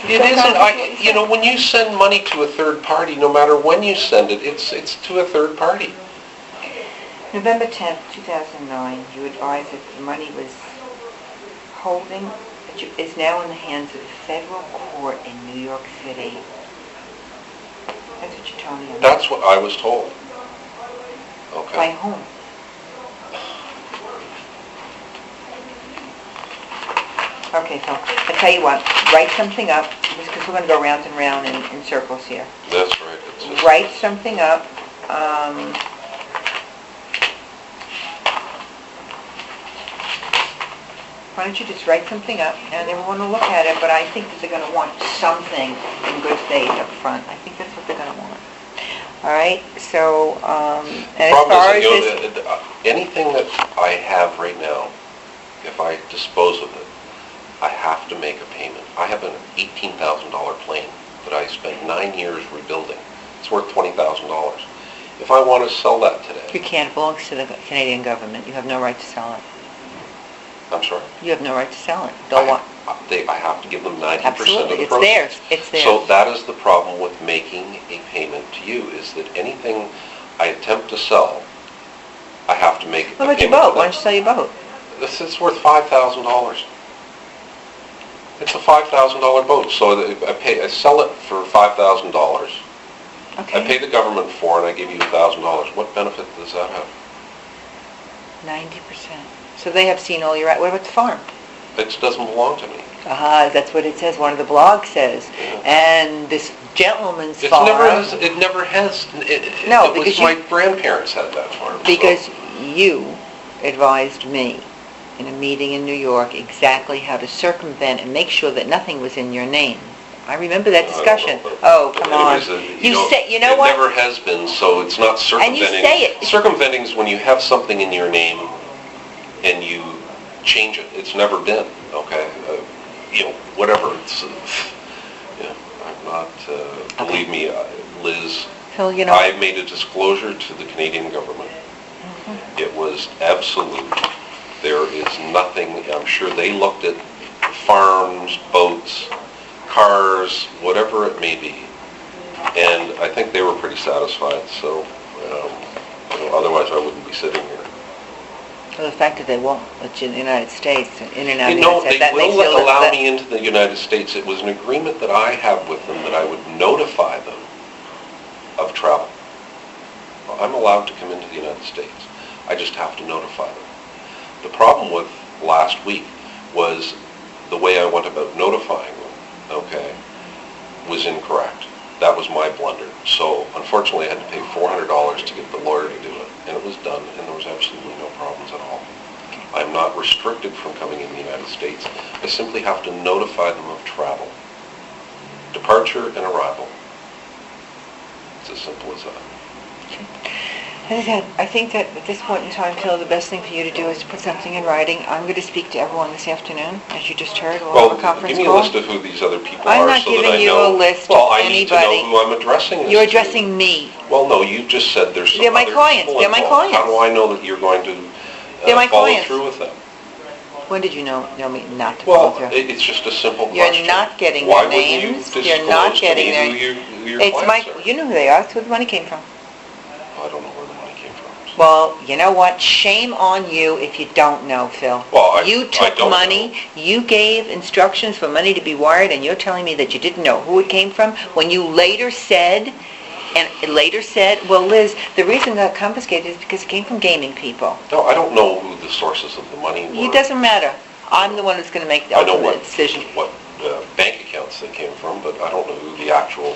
It isn't, when you send money to a third party, no matter when you send it, it's to a third party. November 10th, 2009, you advised that the money was is now in the hands of a federal court in New York City. That's what you told me. That's what I was told. Okay. By whom? Okay, so I tell you what, write something up, because we're going to go round and round in circles here. That's right. It's just- Write something up. Why don't you just write something up, and everyone will look at it, but I think that they're going to want something in good faith up front. I think that's what they're going to want. All right, so, and as Problem far as is, this... anything that I have right now, if I dispose of it, I have to make a payment. I have an $18,000 plane that I spent 9 years rebuilding. It's worth $20,000. If I want to sell that today, You can't, it belongs to the Canadian government. You have no right to sell it. I'm sorry, You have no right to sell it. Don't want... I have to give them 90% of Absolutely, the it's proceeds. theirs. It's theirs. So that is the problem with making a payment to you, is that anything I attempt to sell, I have to make a What about your payment to boat? Why them. don't you sell your boat? This is worth $5,000. It's a $5,000 boat, so I sell it for $5,000. Okay. I pay the government for it, and I give you $1,000. What benefit does that have? 90%. So they have seen all your... What about the farm? It doesn't belong to me. That's what it says. One of the blogs says. And this gentleman's It farm... never has. No, because my grandparents had that farm. so- Because you advised me in a meeting in New York exactly how to circumvent and make sure that nothing was in your name. I remember that discussion. I don't know, Oh, but come on. anyways, You know what? It never has been, so it's not circumventing. And you say it. Circumventing is when you have something in your name and you change it. It's never been, okay? Whatever. It's, I'm not, believe me, Liz, Phil, I made a disclosure to the Canadian government. Mm-hmm. It was absolute. There is nothing, I'm sure they looked at farms, boats, cars, whatever it may be, and I think they were pretty satisfied, so otherwise I wouldn't be sitting here. Well, the fact that they won't let you in the United States, in and out of the You know, United States, they that makes will you allow me into the United States. It was an agreement that I have with them that I would notify them of travel. I'm allowed to come into the United States. I just have to notify them. The problem with last week was the way I went about notifying them, okay, was incorrect. That was my blunder. So unfortunately, I had to pay $400 to get the lawyer to do it. And it was done, and there was absolutely no problems at all. I'm not restricted from coming in the United States. I simply have to notify them of travel. Departure and arrival. It's as simple as that. As I said, I think that at this point in time, Phil, the best thing for you to do is to put something in writing. I'm going to speak to everyone this afternoon, as you just heard. We'll have a conference give me a call. list of who these other people I'm are not so that I giving you know. a list Well, of I need to know anybody. who I'm addressing this You're to. addressing me. Well, no, you just said there's some They're my other clients. people They're my involved. How do clients. I know that you're going to They're my follow clients. through with them? When did you know me not to Well, follow through? it's just a simple You're question. not getting Why their wouldn't names. you You're not disclose getting to their... me who your It's my... clients are? You know who they are. That's where the money came from. I don't know where the money came from. Well, you know what? Shame on you if you don't know, Phil. Well, You I took don't money, you gave instructions for money to be wired, and you're telling me that you didn't know who it came from when you later said, well, Liz, the reason it got confiscated is because it came from gaming people. No, I don't know who the sources of the money were. It doesn't matter. I'm the one that's going to make the I know ultimate decision. what bank accounts they came from, but I don't know who the actual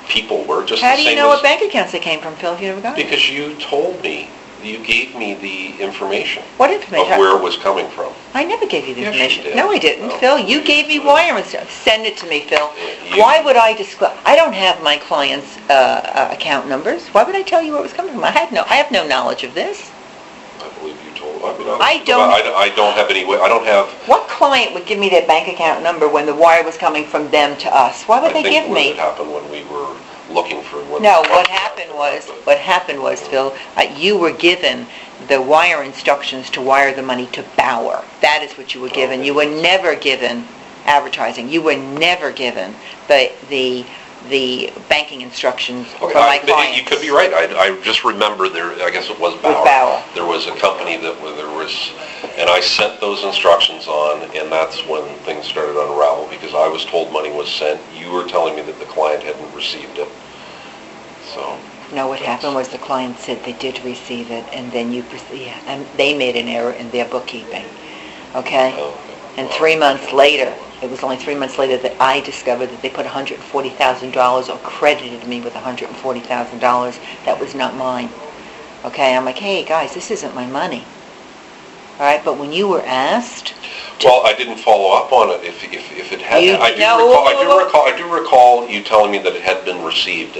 people were. Just How the do you same know as- what bank accounts they came from, Phil, if you never got it? Because you told me, you gave me the information What of information? where it was coming from. I never gave you the Yes, you information. did. No, I didn't, No. Phil. You gave me wire and stuff. Send it to me, Phil. You- Why would I disclose? I don't have my clients' account numbers. Why would I tell you where it was coming from? I have no knowledge of this. I believe you told. I don't- I don't have any way. I don't have. What client would give me their bank account number when the wire was coming from them to us? Why would they give I me? think what had happened when we were looking for. No, what happened was, Phil, you were given the wire instructions to wire the money to Bauer. That is what you were given. Okay. You were never given advertising. You were never given the banking instructions for my clients. You could be right. I just remember there. I guess it was Bauer. Bauer. There was a company that there was, and I sent those instructions on, and that's when things started to unravel because I was told money was sent. You were telling me that the client hadn't received it. So. No, what happened was the client said they did receive it, and then and they made an error in their bookkeeping. Okay? Okay. And 3 months later, it was only 3 months later that I discovered that they put $140,000 or credited me with $140,000 that was not mine. Okay, I'm like, hey guys, this isn't my money. All right, but when you were asked... Well, I didn't follow up on it. If it had, You- I do recall you telling me that it had been received,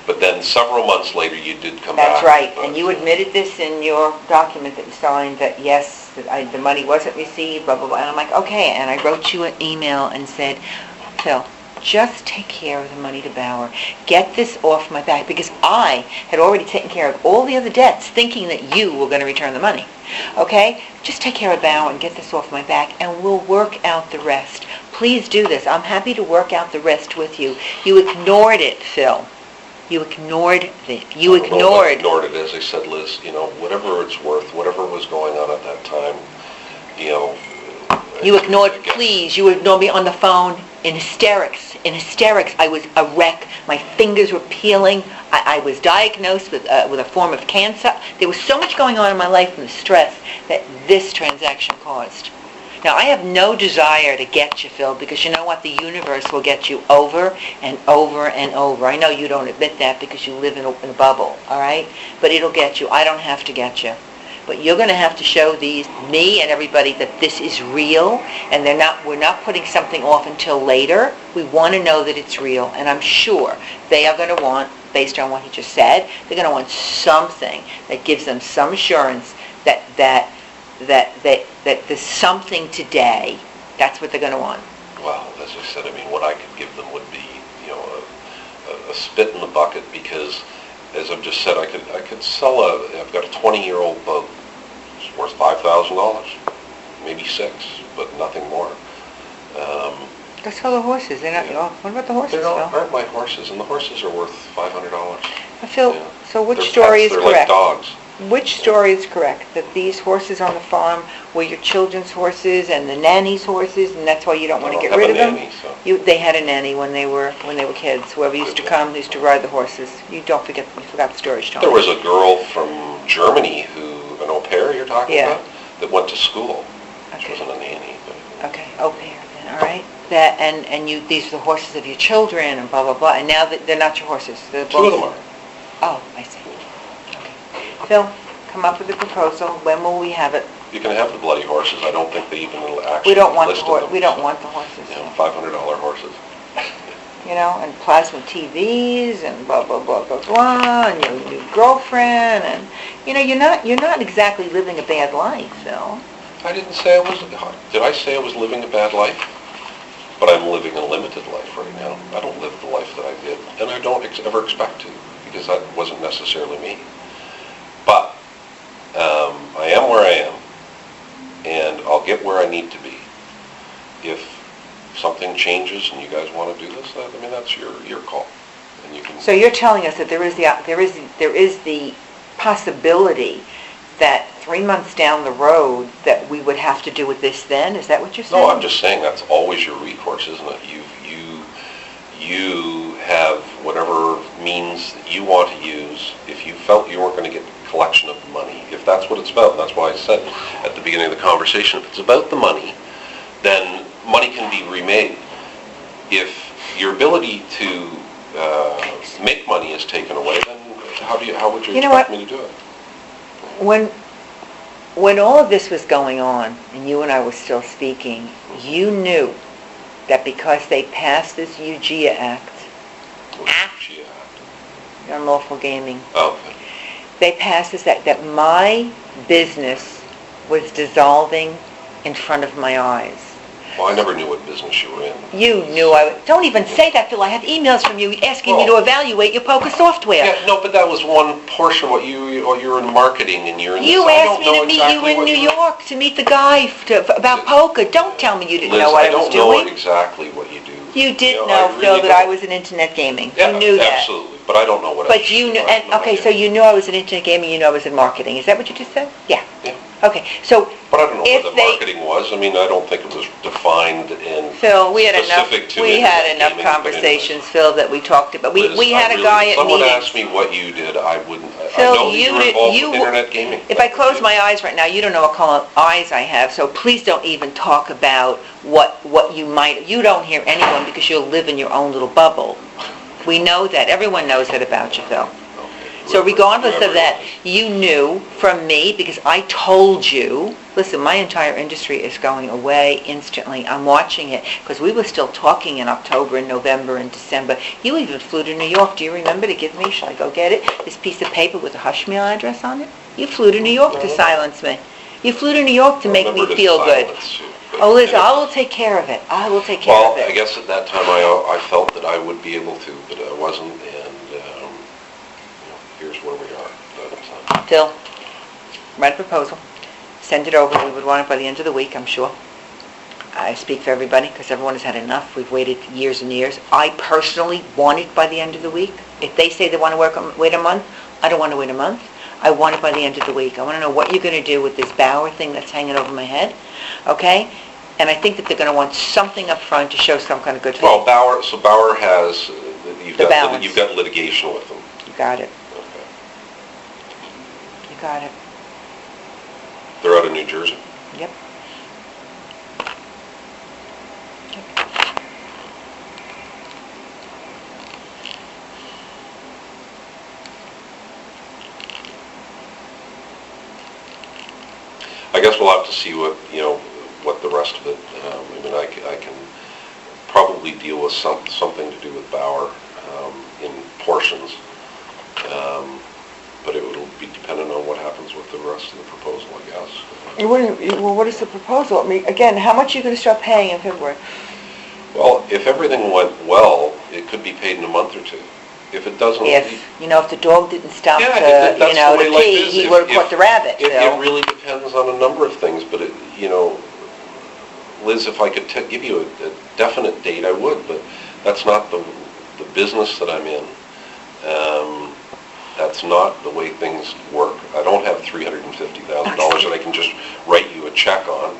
but then several months later you did come back. That's right, and you admitted this in your document that you signed, that yes, that the money wasn't received, blah, blah, blah. And I'm like, okay, and I wrote you an email and said, Phil, just take care of the money to Bauer. Get this off my back, because I had already taken care of all the other debts, thinking that you were going to return the money. Okay? Just take care of Bauer and get this off my back, and we'll work out the rest. Please do this. I'm happy to work out the rest with you. You ignored it, Phil. You ignored it. You I don't know if I ignored... ignored it, as I said, Liz. Whatever it's worth, whatever was going on at that time, You ignored, I guess- please, you ignored me on the phone in hysterics. In hysterics, I was a wreck. My fingers were peeling. I was diagnosed with a form of cancer. There was so much going on in my life from the stress that this transaction caused. Now, I have no desire to get you, Phil, because you know what? The universe will get you over and over and over. I know you don't admit that because you live in a bubble, all right? But it'll get you. I don't have to get you. But you're going to have to show me and everybody that this is real, and we're not putting something off until later. We want to know that it's real, and I'm sure they are going to want, based on what he just said, they're going to want something that gives them some assurance that there's something today. That's what they're going to want. Well, as I said, what I could give them would be, a spit in the bucket, because, as I've just said, I could sell I've got a 20-year-old boat. It's worth $5,000, maybe $6,000, but nothing more. Go sell the horses. They're not. What about the horses, They Phil? aren't my horses, and the horses are worth $500. Phil, Yeah. so which They're story pets, is they're correct? like dogs. Which story is correct? That these horses on the farm were your children's horses and the nanny's horses, and that's why you don't want to get rid of them? I don't have a nanny, so. They had a nanny when they were kids. Whoever used to come, used to ride the horses. You forgot the story she told There me. was a girl from Germany an au pair you're talking Yeah. about, that went to school. She Okay. wasn't a nanny. But, Okay, au pair then, all right. that, and these are the horses of your children, and blah, blah, blah, and now they're not your horses. They're Two of them are. Oh, I see. Okay. Phil, come up with a proposal. When will we have it? You can have the bloody horses. I don't think they even actually We don't want the listed them. we don't want the horses. You know, $500 horses. You know, and plasma TVs and blah blah blah blah blah, and your new girlfriend, and you know, you're not exactly living a bad life, Phil. I didn't say I was. Did I say I was living a bad life? But I'm living a limited life right now. I don't live the life that I did, and I don't ever expect to, because that wasn't necessarily me. But I am where I am, and I'll get where I need to be. If something changes and you guys want to do this, I mean, that's your call, and you can. So you're telling us that there is the possibility that 3 months down the road that we would have to do with this then? Is that what you're saying? No, I'm just saying that's always your recourse, isn't it? You have whatever means that you want to use. If you felt you weren't going to get the collection of the money, if that's what it's about, and that's why I said at the beginning of the conversation, if it's about the money, then money can be remade. If your ability to make money is taken away, then how would you expect me to do it? When all of this was going on, and you and I were still speaking, you knew that because they passed this UGIA Act, Unlawful Gaming, Okay. they passed this act, that my business was dissolving in front of my eyes. Well, I never knew what business you were in. You knew don't even say that, Phil. I have emails from you asking me to evaluate your poker software. Yeah, no, but that was one portion of what you're in marketing, and you're in this. You I asked don't me know to meet exactly you in what New you were- York to meet the guy about poker. Don't tell me you didn't Liz, know what I was I don't doing. know exactly what you do. You did You know, I Phil, really that I don't. was in internet gaming. Yeah, You knew that. absolutely, but I don't know what else. But you knew, I have and no okay, idea. so you knew I was in internet gaming, you knew I was in marketing. Is that what you just said? Yeah. Yeah. Okay, so But I don't know if what the they- marketing was. I mean, I don't think it was defined in Phil, we had enough specific to we internet had enough gaming, but conversations, Phil, that we talked about. Liz, We had I a really- guy at Someone meetings. asked me what you did, I wouldn't. Phil, I know that you you were did- involved you- with internet gaming. If I close my eyes right now, you don't know what color eyes I have, so please don't even talk about what you might, you don't hear anyone because you'll live in your own little bubble. We know that. Everyone knows that about you, Phil. So regardless of that, you knew from me, because I told you, listen, my entire industry is going away instantly. I'm watching it, because we were still talking in October and November and December. You even flew to New York. Do you remember to give me, should I go get it, this piece of paper with a hush mail address on it? You flew to New York to silence me. You flew to New York to make me feel good. Oh, Liz, I will take care of it. I will take care of Well, it. I guess at that time I felt that I would be able to, but I wasn't, and here's where we are. Phil, write a proposal, send it over. We would want it by the end of the week, I'm sure. I speak for everybody because everyone has had enough. We've waited years and years. I personally want it by the end of the week. If they say they want to wait a month, I don't want to wait a month. I want it by the end of the week. I want to know what you're going to do with this Bauer thing that's hanging over my head, okay? And I think that they're going to want something up front to show some kind of good faith. Well, Bauer has, balance. you've got litigation with them. You got it. Okay. You got it. They're out of New Jersey. Yep. I guess we'll have to see what the rest of it, I mean, I can probably deal with something to do with Bauer in portions, but it will be dependent on what happens with the rest of the proposal, I guess. Well, what is the proposal? I mean, again, how much are you going to start paying in February? Well, if everything went well, it could be paid in a month or two. If it doesn't... If the dog didn't stop Yeah, to that's the way pee, life is. he would have caught the rabbit, It Phil. really depends on a number of things, but Liz, if I could give you a definite date, I would, but that's not the business that I'm in. That's not the way things work. I don't have $350,000 that I can just write you a check on.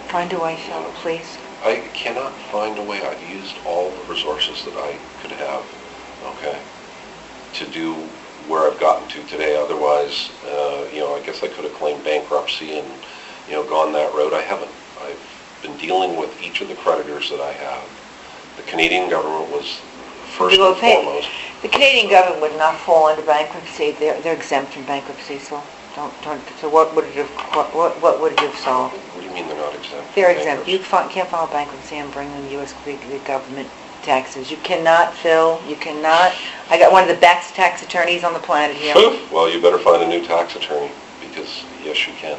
Find a way, Phil, please. I cannot find a way. I've used all the resources that I could have, okay, to do where I've gotten to today. Otherwise, I guess I could have claimed bankruptcy and, gone that road. I haven't. I've been dealing with each of the creditors that I have. The Canadian government was first and foremost. The Canadian government would not fall into bankruptcy. They're exempt from bankruptcy, so don't. So what would it have solved? What do you mean they're not exempt? They're exempt. You can't file bankruptcy and bring in U.S. government taxes. You cannot, Phil. You cannot. I got one of the best tax attorneys on the planet here. Well, you better find a new tax attorney, because yes, you can.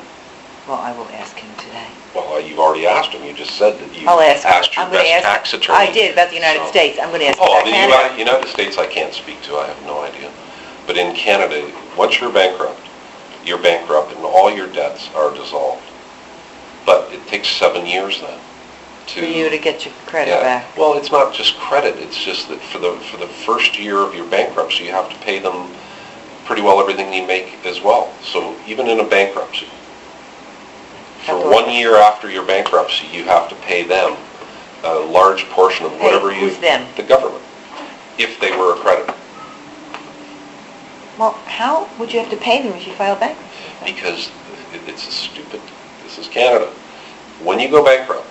Well, I will ask him today. Well, you've already asked him. You just said that you I'll ask him. asked your best tax attorney. I did, about the United States. I'm going to ask him Oh, about the Canada. United States I can't speak to. I have no idea. But in Canada, once you're bankrupt and all your debts are dissolved. But it takes 7 years then For you to get your credit back. Well, it's not just credit. It's just that for the first year of your bankruptcy, you have to pay them pretty well everything you make as well. So even in a bankruptcy, for 1 year after your bankruptcy, you have to pay them a large portion of whatever Who's them? the government, if they were a creditor. Well, how would you have to pay them if you file bankruptcy? Because it's stupid. This is Canada. When you go bankrupt,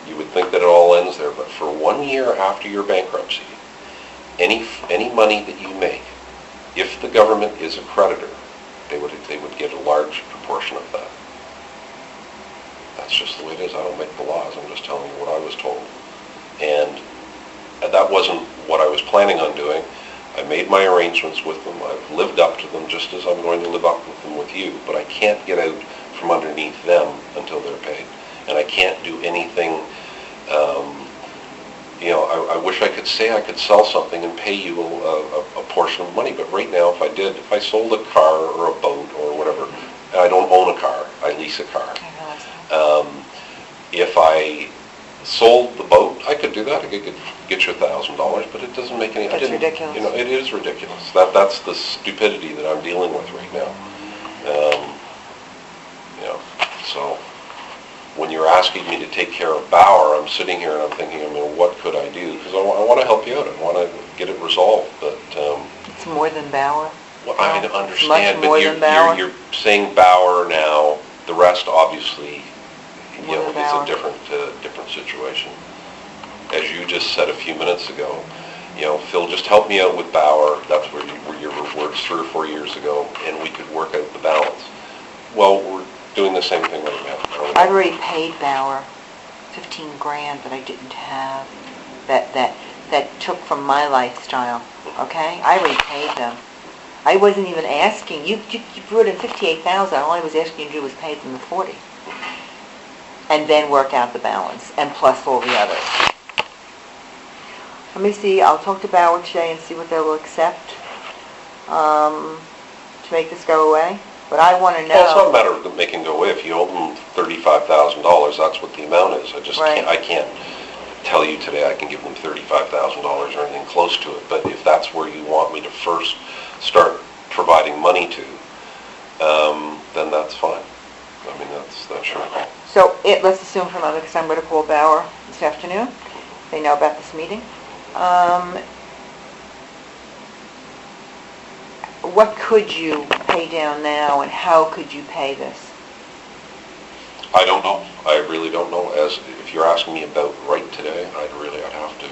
you would think that it all ends there, but for 1 year after your bankruptcy, any money that you make, if the government is a creditor, they would get a large proportion of that. That's just the way it is. I don't make the laws. I'm just telling you what I was told. And that wasn't what I was planning on doing. I made my arrangements with them. I've lived up to them just as I'm going to live up with them with you. But I can't get out from underneath them until they're paid. And I can't do anything, I wish I could say I could sell something and pay you a portion of money. But right now, if I sold a car or a boat or whatever, and I don't own a car, I lease a car. If I sold the boat, I could do that. I could get you $1,000, but it doesn't make any. That's ridiculous. It is ridiculous. That's the stupidity that I'm dealing with right now. So when you're asking me to take care of Bauer, I'm sitting here and I'm thinking, what could I do? Because I want to help you out. I want to get it resolved, but. It's more than Bauer. Well, I understand, much more but than Bauer. you're saying Bauer now. The rest, obviously, is a different situation. As you just said a few minutes ago, Phil, just help me out with Bauer. That's where your words 3 or 4 years ago, and we could work out the balance. Well, we're doing the same thing right now. I've already paid Bauer $15,000 that I didn't have, that took from my lifestyle. Okay, I already paid them. I wasn't even asking. You brought in $58,000. All I was asking you to do was pay them the $40,000, and then work out the balance, and plus all the others. Let me see. I'll talk to Bauer today and see what they will accept to make this go away. But I want to know. Well, it's not a matter of making go away. If you owe them $35,000, that's what the amount is. I can't tell you today I can give them $35,000 or anything close to it. But if that's where you want me to first start providing money to, then that's fine. That's your call. So let's assume for a moment, because I'm going to call Bauer this afternoon. They know about this meeting. What could you pay down now, and how could you pay this? I don't know. I really don't know. If you're asking me about right today, I'd have to.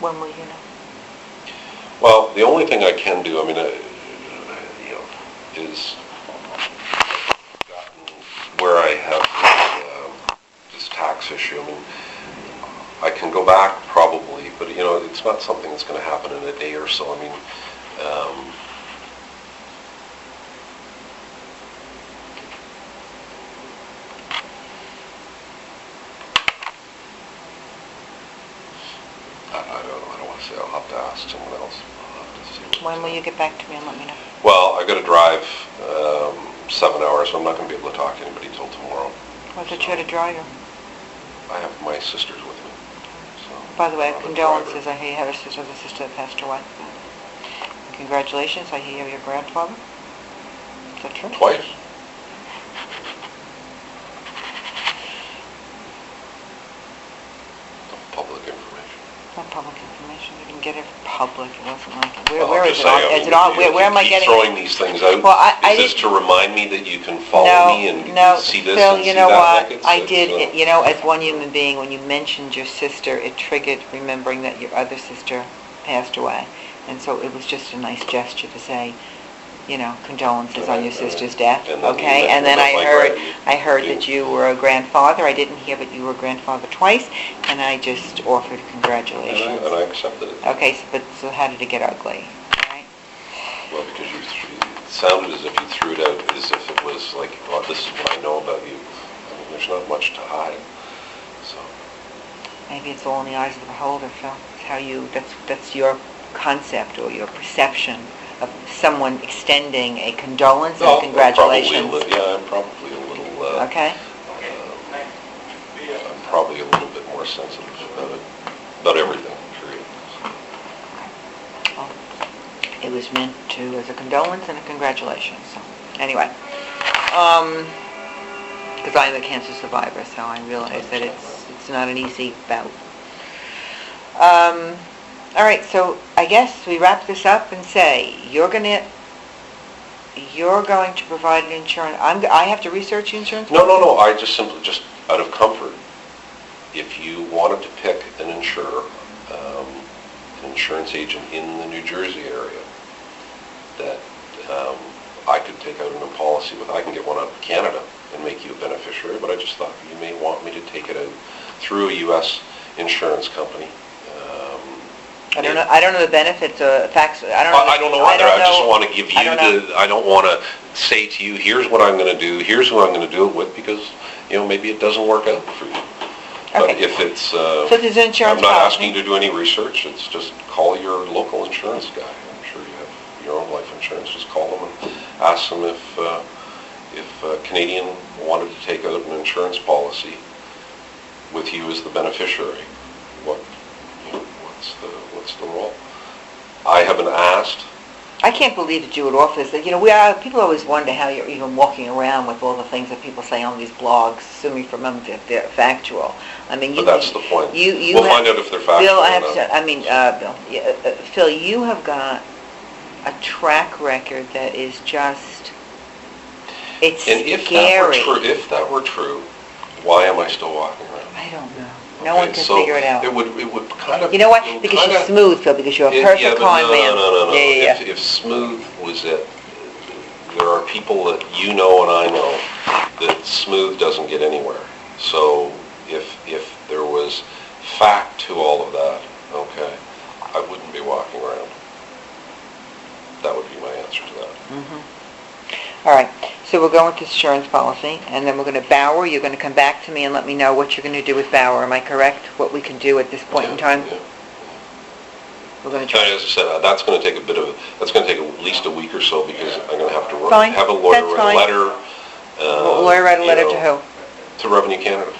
When will you know? Well, the only thing I can do, is gotten where I have this tax tax issue. I mean, I can go back probably, but it's not something that's going to happen in a day or so. I mean, I don't want to say. I'll have to ask someone else. I'll have to see. When will you get back to me and let me know? Well, I've got to drive 7 hours, so I'm not going to be able to talk to anybody till tomorrow. I thought you had a driver. I have my sisters with me. So By the way, I'm a condolences. driver. I hear you have a sister that passed away. Congratulations. I hear you have your grandfather. Is that true? Twice. Public information. Not public information. You didn't get it public. It wasn't like it. Well, Where I'm is just it on? saying, Is it on? Where am I keep getting throwing it? these things out? Well, I Is this didn't- to remind me that you can follow me and see this Phil, and you see know that? what? Like I it's, did, as one human being, when you mentioned your sister, it triggered remembering that your other sister passed away. And so it was just a nice gesture to say, condolences on your sister's death, And then you okay? And then mentioned I heard that you were a grandfather. I didn't hear that you were a grandfather twice, and I just offered congratulations. and I accepted it. Okay, so how did it get ugly? All right. Well, because it sounded as if you threw it out as if it was like, well, this is what I know about you. I mean, there's not much to hide. So, Maybe it's all in the eyes of the beholder, Phil. It's how that's your concept or your perception of someone extending a condolence and congratulations. I'm probably a little, Okay? I'm probably a little bit more sensitive about everything, period. Well, it was meant to as a condolence and a congratulations. So, anyway, because I'm a cancer survivor, so I realize that it's not an easy bout. All right, so I guess we wrap this up and say you're going to provide an insurance. I have to research insurance. No. I just simply, just out of comfort, if you wanted to pick an insurer, an insurance agent in the New Jersey area, that I could take out a policy with. I can get one out of Canada and make you a beneficiary, but I just thought you may want me to take it out through a U.S. insurance company. I don't know the benefits of facts. I don't know either. I just want to give you I don't want to say to you, here's what I'm going to do, here's who I'm going to do it with, because, maybe it doesn't work out for you. But Okay. if it's, So there's insurance I'm not policy? asking you to do any research, it's just call your local insurance guy. I'm sure you have your own life insurance. Just call them and ask them if a Canadian wanted to take out an insurance policy with you as the beneficiary. What's the role? I haven't asked. I can't believe that you would offer this. People always wonder how you're even walking around with all the things that people say on these blogs, assuming from them that they're factual. I mean, But that's the point. We'll find out if they're factual Bill, or not. Phil, you have got a track record that is just, it's And scary. if that were true, why am I still walking around? I don't know. No one can figure it out. It would kind of. You know what? Because you're smooth, Phil, because you're a perfect con man. No. Yeah. If smooth was it, there are people that you know and I know that smooth doesn't get anywhere. So if there was fact to all of that, okay, I wouldn't be walking around. That would be my answer to that. Mm-hmm. All right. So we're going to insurance policy, and then we're going to Bauer. You're going to come back to me and let me know what you're going to do with Bauer. Am I correct? What we can do at this point in time? Yeah. We're going to try. As I said, that's going to take at least a week or so, because I'm going to have to Fine. have a lawyer That's write fine. a letter. Lawyer write a letter to who? To Revenue Canada.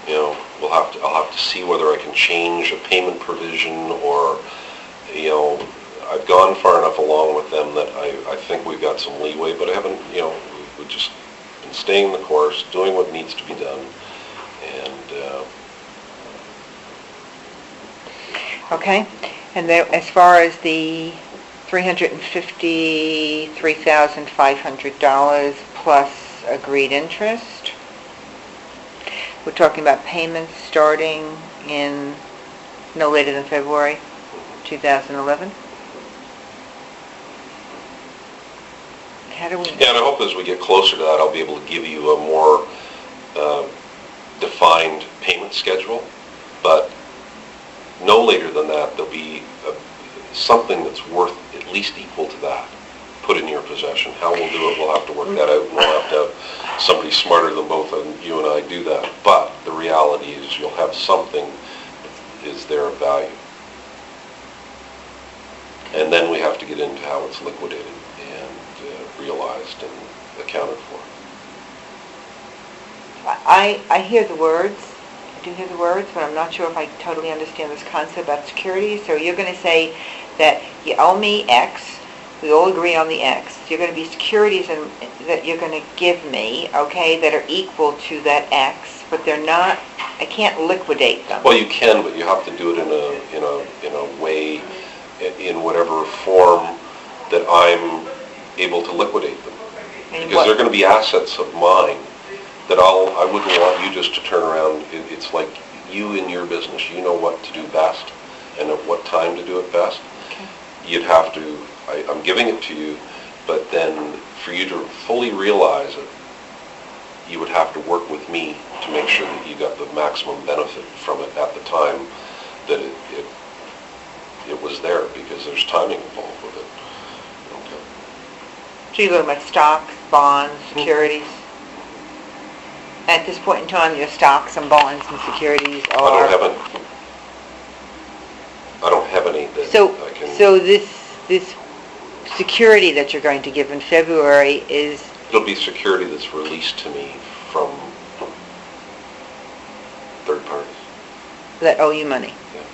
I'll have to see whether I can change a payment provision, or, I've gone far enough along with them that I think we've got some leeway, but I haven't, we've just been staying the course, doing what needs to be done, and, Okay. And then as far as the $353,500 plus agreed interest, we're talking about payments starting in no later than February 2011? How do we... Yeah, and I hope as we get closer to that, I'll be able to give you a more defined payment schedule, but no later than that, there'll be something that's worth at least equal to that put in your possession. How we'll do it, we'll have to work that out, and we'll have to have somebody smarter than both you and I do that. But the reality is you'll have something that is there of value. And then we have to get into how it's liquidated and realized and accounted for. I hear the words. I do hear the words, but I'm not sure if I totally understand this concept about security. So you're going to say that you owe me X. We all agree on the X. You're going to be securities that you're going to give me, okay, that are equal to that X, but they're not. I can't liquidate them. Well, you can, but you have to do it in a way, in whatever form that I'm able to liquidate them. Because they're going to be assets of mine that I wouldn't want you just to turn around. It's like you in your business. You know what to do best and at what time to do it best. Okay. You'd have to, I'm giving it to you, but then for you to fully realize it, you would have to work with me to make sure that you got the maximum benefit from it at the time that it was there, because there's timing involved with it. Okay. So you look at stocks, bonds, securities. At this point in time, your stocks and bonds and securities are... I don't have any that I can... So this security that you're going to give in February is... It'll be security that's released to me from third parties. That owe you money. Yeah.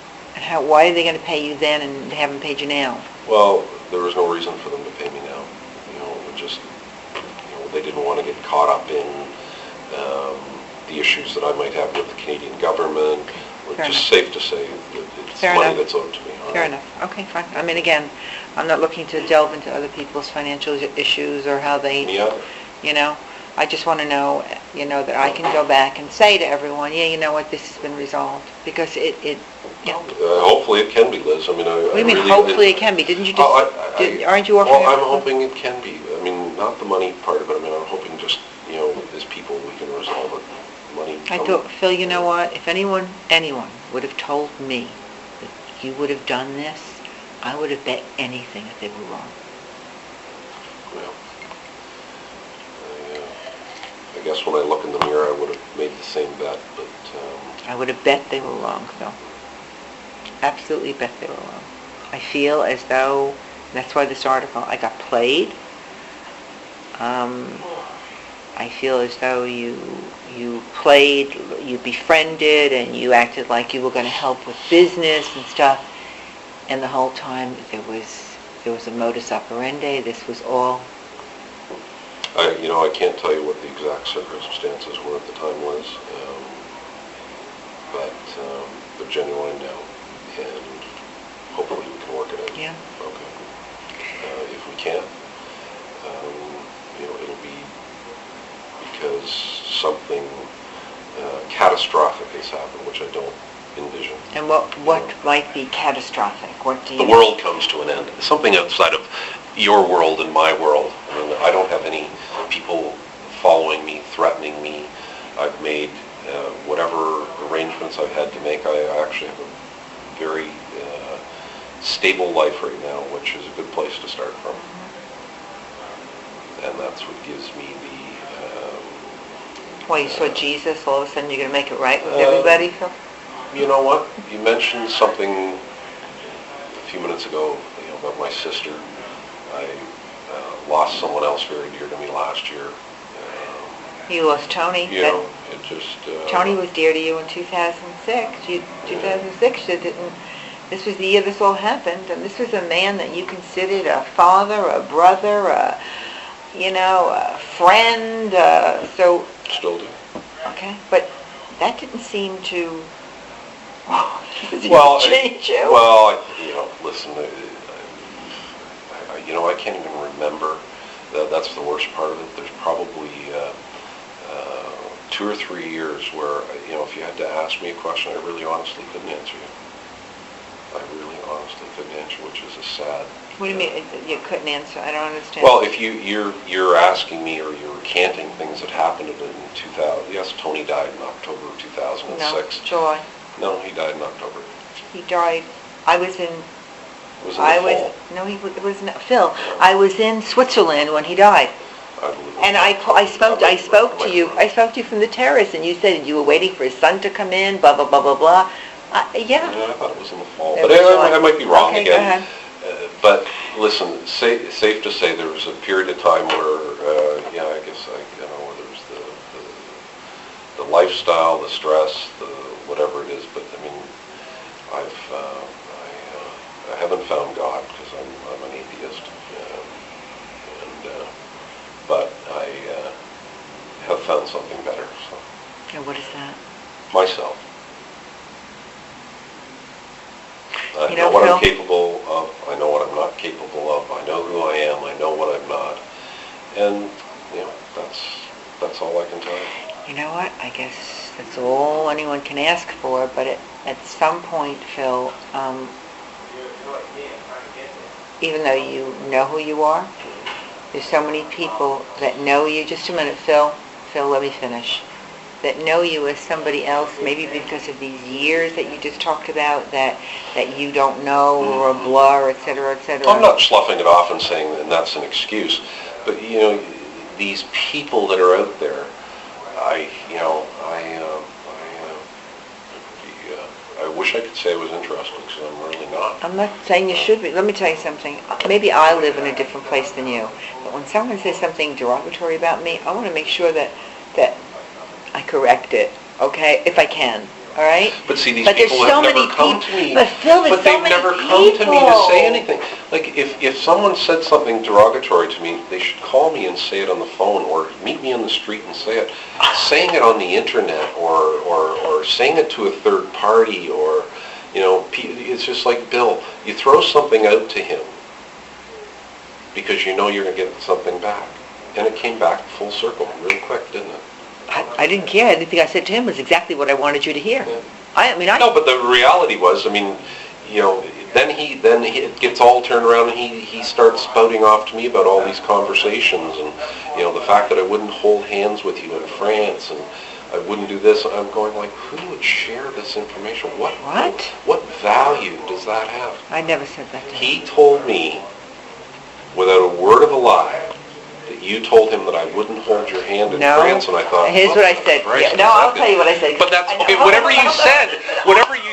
And why are they going to pay you then and they haven't paid you now? Well, there was no reason for them to pay me now. They didn't want to get caught up in the issues that I might have with the Canadian government. It's just safe to say that it's money that's owed to me. Fair enough. Okay, fine. I mean, again, I'm not looking to delve into other people's financial issues or how they, I just want to know, that I can go back and say to everyone, yeah, you know what, this has been resolved. Because hopefully it can be, Liz. What do you mean, hopefully it can be? Didn't you just, aren't you offering... Well, I'm hoping it can be. I mean, not the money part of it. I mean, I'm hoping just, as people, we can resolve it. Money. I thought, Phil, you know what? If anyone would have told me that you would have done this, I would have bet anything that they were wrong. Well, I guess when I look in the mirror, I would have made the same bet, but... I would have bet they were wrong, Phil. Absolutely bet they were wrong. I feel as though, that's why this article, I got played. I feel as though you played, you befriended, and you acted like you were going to help with business and stuff. And the whole time there was a modus operandi. This was all. I can't tell you what the exact circumstances were at the time, Liz, but they're genuine now, and hopefully we can work it out. Yeah. Okay. If we can't, it'll be because something catastrophic has happened, which I don't envision. And what might be catastrophic? What do you... The world comes to an end. Something outside of your world and my world. I mean, I don't have any people following me, threatening me. I've made whatever arrangements I've had to make. I actually have a very stable life right now, which is a good place to start from. And that's what gives me the... Well, you saw Jesus, all of a sudden you're going to make it right with everybody, Phil? You know what? You mentioned something a few minutes ago, about my sister. I lost someone else very dear to me last year. You lost Tony. It just... Tony was dear to you in 2006. 2006, this was the year this all happened, and this was a man that you considered a father, a brother, a friend, so... Still do. Okay, but that didn't seem to... change you. Well, listen, I can't even remember. That's the worst part of it. There's probably 2 or 3 years where, if you had to ask me a question, I really honestly couldn't answer you. I really honestly couldn't answer, which is a sad. What do you mean, you couldn't answer? I don't understand. Well, if you're asking me, or you're recanting things that happened in 2000, yes, Tony died in October of 2006. No, July. No, he died in October. He died, I was in, It was in the fall. no, it was not, Phil, I was in Switzerland when he died. I believe it was And I spoke to you from the terrace, and you said you were waiting for his son to come in, blah, blah, blah, blah, blah. Yeah. I thought it was in the fall, It but was July. I might be wrong Okay, again. go ahead. But listen, safe to say there was a period of time where, I guess whether it was the lifestyle, the stress, the whatever it is, but I mean, I haven't found God because I'm an atheist, but I have found something better. So. And what is that? Myself. I You know know, what I'm Phil? capable of, I know what I'm not capable of, I know who I am, I know what I'm not. And, that's all I can tell you. You know what? I guess that's all anyone can ask for, but at some point, Phil, even though you know who you are, there's so many people that know you. Just a minute, Phil, let me finish. That know you as somebody else, maybe because of these years that you just talked about, that you don't know, or a blur, et cetera, et cetera. I'm not sloughing it off and saying that that's an excuse, but these people that are out there, I wish I could say I was interested, because I'm really not. I'm not saying you should be. Let me tell you something. Maybe I live in a different place than you, but when someone says something derogatory about me, I want to make sure that I correct it, okay, if I can, all right? But see, these But there's people so have never many come peop- to me. but Phil, there's But so they've many never come to me to say people. anything. Like, if someone said something derogatory to me, they should call me and say it on the phone, or meet me on the street and say it. Saying it on the internet, or saying it to a third party, or, it's just like, Bill, you throw something out to him because you know you're going to get something back. And it came back full circle really quick, didn't it? I didn't care. Anything I said to him was exactly what I wanted you to hear. Yeah. No, but the reality was, then it gets all turned around, and he starts spouting off to me about all these conversations, and the fact that I wouldn't hold hands with you in France, and I wouldn't do this. I'm going like, who would share this information? What value does that have? I never said that to him. He told me, without a word of a lie, that you told him that I wouldn't hold your hand in France, and I thought, here's what I said. Christ, No, I'll tell you what I said. But that's okay. Whatever you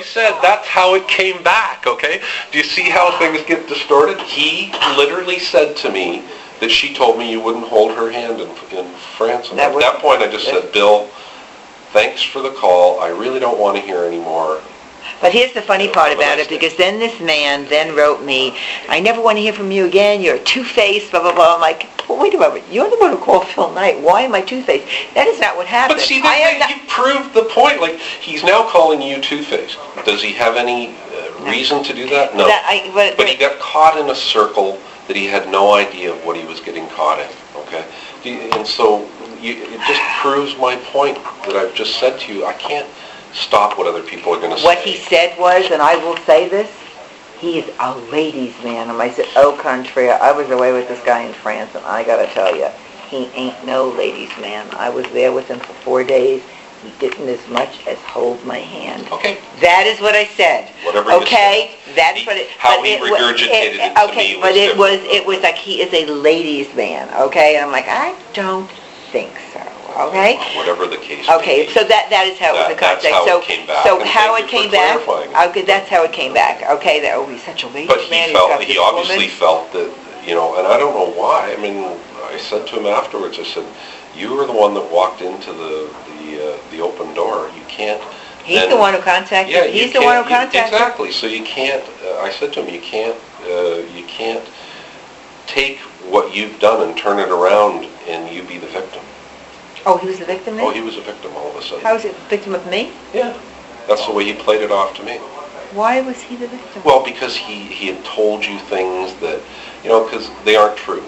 said, that's how it came back. Okay? Do you see how things get distorted? He literally said to me that she told me you wouldn't hold her hand in France, and at that point I just said, Bill, thanks for the call. I really don't want to hear anymore. But here's the funny part about it, because then this man then wrote me, I never want to hear from you again, you're two-faced, blah, blah, blah. I'm like, well, wait a moment, you're the one who called Phil Knight. Why am I two-faced? That is not what happened. But see, you proved the point. Like, he's now calling you two-faced. Does he have any reason to do that? No. But he got caught in a circle that he had no idea of what he was getting caught in, okay? And so it just proves my point that I've just said to you. I can't stop what other people are going to say. What he said was, and I will say this, he is a ladies' man. And I said, au contraire, I was away with this guy in France, and I got to tell you, he ain't no ladies' man. I was there with him for 4 days. He didn't as much as hold my hand. Okay. That is what I said. Whatever you okay? That's what it... How he regurgitated it to me was different. But it was like he is a ladies' man, okay? And I'm like, I don't think so. Okay? Whatever the case Okay, may be. so that is how it was the context. That's how it came back. So And how thank it you came for back? clarifying. Okay, that's how it came back. Okay, that he's such a ladies' But man. he obviously felt that, and I don't know why. I mean, I said to him afterwards, I said, you were the one that walked into the open door. You can't... He's the one who contacted. Yeah, he's the one who contacted. Exactly. So you can't. I said to him, you can't take what you've done and turn it around and you be the victim. Oh, he was the victim then? Oh, he was a victim all of a sudden. How was it victim of me? Yeah. That's the way he played it off to me. Why was he the victim? Well, because he had told you things that, because they aren't true.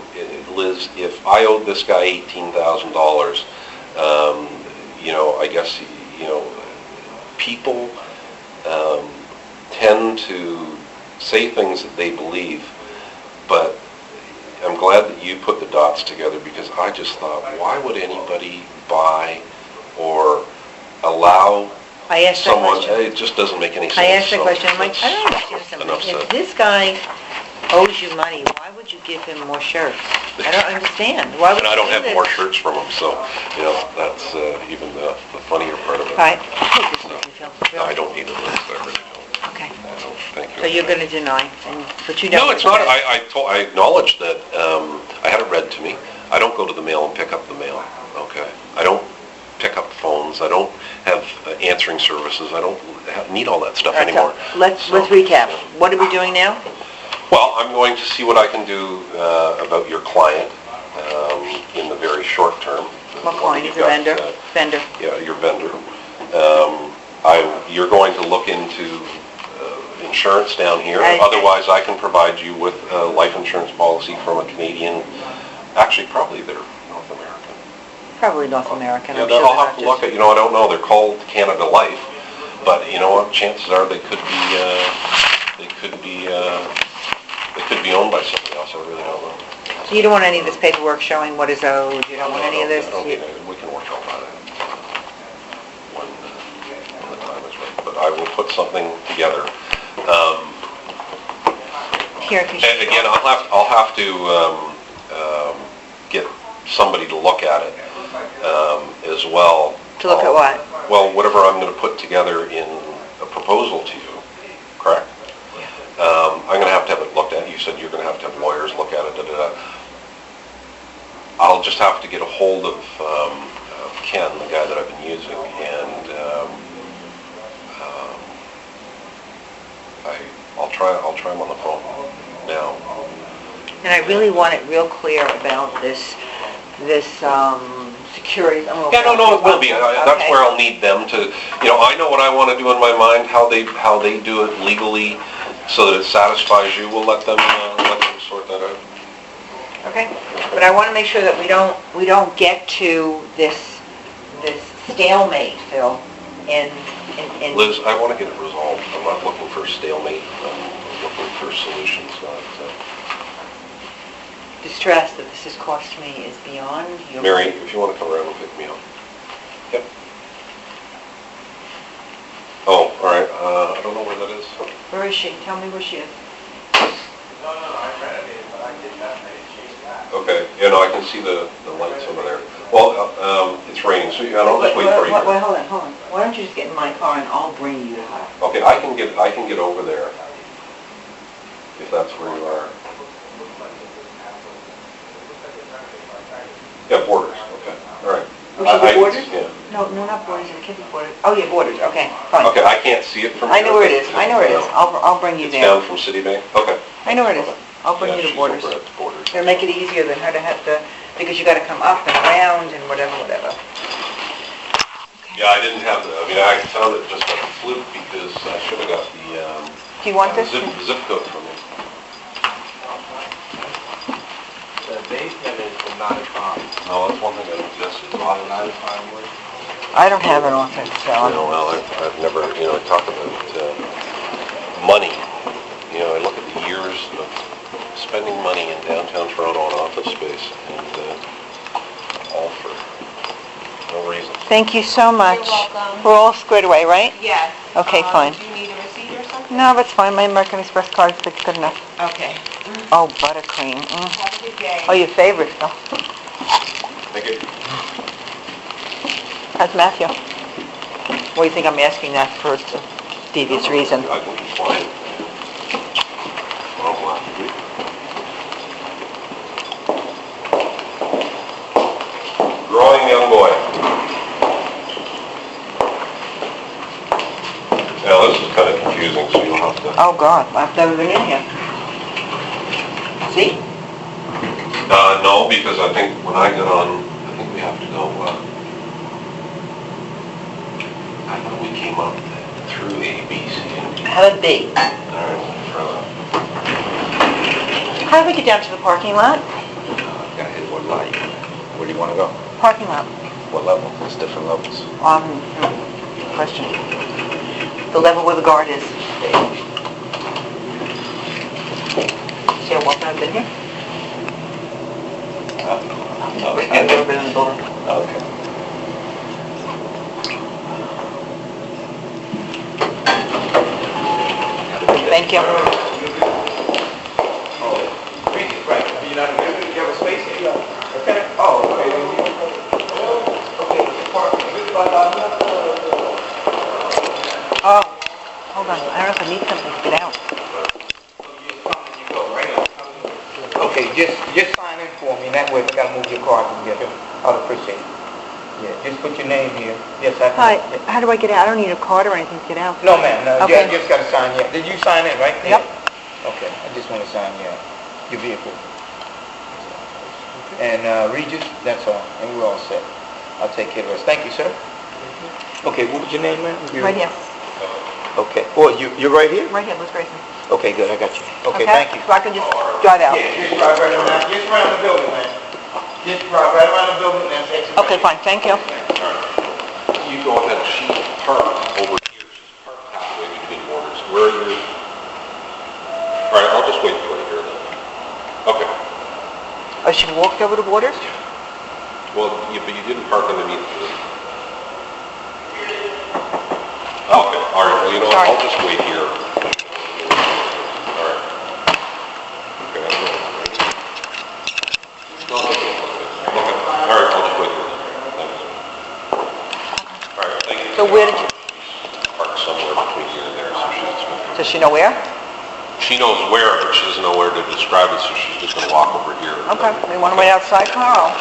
Liz, if I owed this guy $18,000, I guess, people tend to say things that they believe, but I'm glad that you put the dots together, because I just thought, why would anybody buy or allow I asked that someone, question. it just doesn't make any sense. I asked that So question, I'm like, that's I don't understand enough something. If said. this guy owes you money, why would you give him more shirts? I don't understand. Why would And I you don't do have this? more shirts from them, so, that's even the funnier part of it. All right, take this with you, Phil. I don't need a list, I really don't. Okay, I don't, thank you. so you're going to deny, but you know... No, it's not, I acknowledge that, I had it read to me. I don't go to the mail and pick up the mail, okay? I don't pick up phones, I don't have answering services, I don't need all that stuff All right, anymore. so let's recap. What are we doing now? Well, I'm going to see what I can do about your client in the very short term. What client? He's a vendor? Vendor. Yeah, your vendor. You're going to look into insurance down here. Otherwise, I can provide you with a life insurance policy from a Canadian, actually probably they're North American. Probably North American, Yeah, I'm sure I'll they're have not to look just... at, I don't know, they're called Canada Life, but you know what, chances are they could be owned by somebody else, I really don't know. So you don't want any of this paperwork showing what is owed, you don't want any of this? Okay, we can work all that out when the time is right, but I will put something together. Here, can you... Again, I'll have to get somebody to look at it as well. To look at what? Well, whatever I'm going to put together in a proposal to you, correct? I'm going to have it looked at. You said you're going to have lawyers look at it. I'll just have to get a hold of Ken, the guy that I've been using, and I'll try him on the phone now. And I really want it real clear about this security. Yeah, no, it will be. That's where I'll need them to, I know what I want to do in my mind, how they do it legally, so that it satisfies you. We'll let them sort that out. Okay, but I want to make sure that we don't get to this stalemate, Phil, in... Liz, I want to get it resolved. I'm not looking for a stalemate. I'm looking for solutions. Distress that this has cost me is beyond your... Mary, if you want to come around and pick me up. Yep. Oh, all right. I don't know where that is. Where is she? Tell me where she is. No, I read it, but I did not change that. Okay. Yeah, no, I can see the lights over there. Well, it's raining, so I'll just wait for you. Wait, hold on. Why don't you just get in my car and I'll bring you to her? Okay, I can get over there if that's where you are. Yeah, Borders. Okay, all right. Borders? Yeah. No, not Borders. It can't be Borders. Oh, yeah, Borders. Okay, fine. Okay, I can't see it from here. I know where it is. I'll bring you It's there. down from Citibank? Okay. I know where it is. I'll bring Yeah, you to she's Borders. over at Borders. It'll make it easier than her to have to, because you got to come up and around and whatever. Yeah, I didn't have I found it just like a fluke because I should have got Do you want this? zip code from you. The basement is from 9 o'clock. No, that's one thing that exists. I don't have an office, so... Well, I've never, talk about money. I look at the years of spending money in downtown Toronto on office space, and all for no reason. Thank you so much. You're welcome. We're all squared away, right? Yes. Okay, fine. Do you need a receipt or something? No, that's fine. My American Express card's good enough. Okay. Oh, buttercream. Have a good day. Oh, your favorite stuff. Thank you. How's Matthew? What do you think I'm asking that for a devious reason? I can be fine. Growing young boy. Now, this is kind of confusing, so you'll have to... Oh, God. I've never been in here. See? No, because I think when I got on, I think we have to go, I thought we came up through A, B, C, and D. How about B? How do we get down to the parking lot? Yeah, hit what light? Where do you want to go? Parking lot. What level? There's different levels. Question. The level where the guard is. You're welcome, I've been here. Okay. I've never been in the building. Okay. Thank you. Right, you know, you have a space here? Okay. Oh, okay. Okay. Oh, hold on, I don't know if I need something to get out. Okay, just sign in for me, that way if I gotta move your car, I can get it. I'd appreciate it. Yeah, just put your name here. Yes, I can. Hi, how do I get out? I don't need a card or anything to get out. No, ma'am, no, Okay. you just gotta sign, yeah. Did you sign in, right? Yep. Okay, I just wanna sign, your vehicle. And, Regis, that's all, and we're all set. I'll take care of the rest. Thank you, sir. Okay, what was your name, ma'am? Right here, Okay, oh, you're right here? right here, Liz Grayson. Okay, good, I got you. Okay, thank you. So I can just drive out. Yeah, just drive right around the building, man. Just drive right around the building, and that's exit. Okay, fine, thank you. You go ahead, she's parked over here, she's parked halfway between borders. Where are you? All right, I'll just wait for her here then. Okay. Oh, she walked over the borders? Well, but you didn't park underneath the... Okay, all right, well, you know, Sorry. I'll just wait here. All right. Okay, that's right. No, that's okay. Okay, all right, I'll just wait here. Thanks. All right, thank you. So where did you, Parked somewhere between here and there, so she's... does she know where? She knows where, but she doesn't know where to describe it, so she's just gonna walk over here. Okay, we want to wait outside, Carl.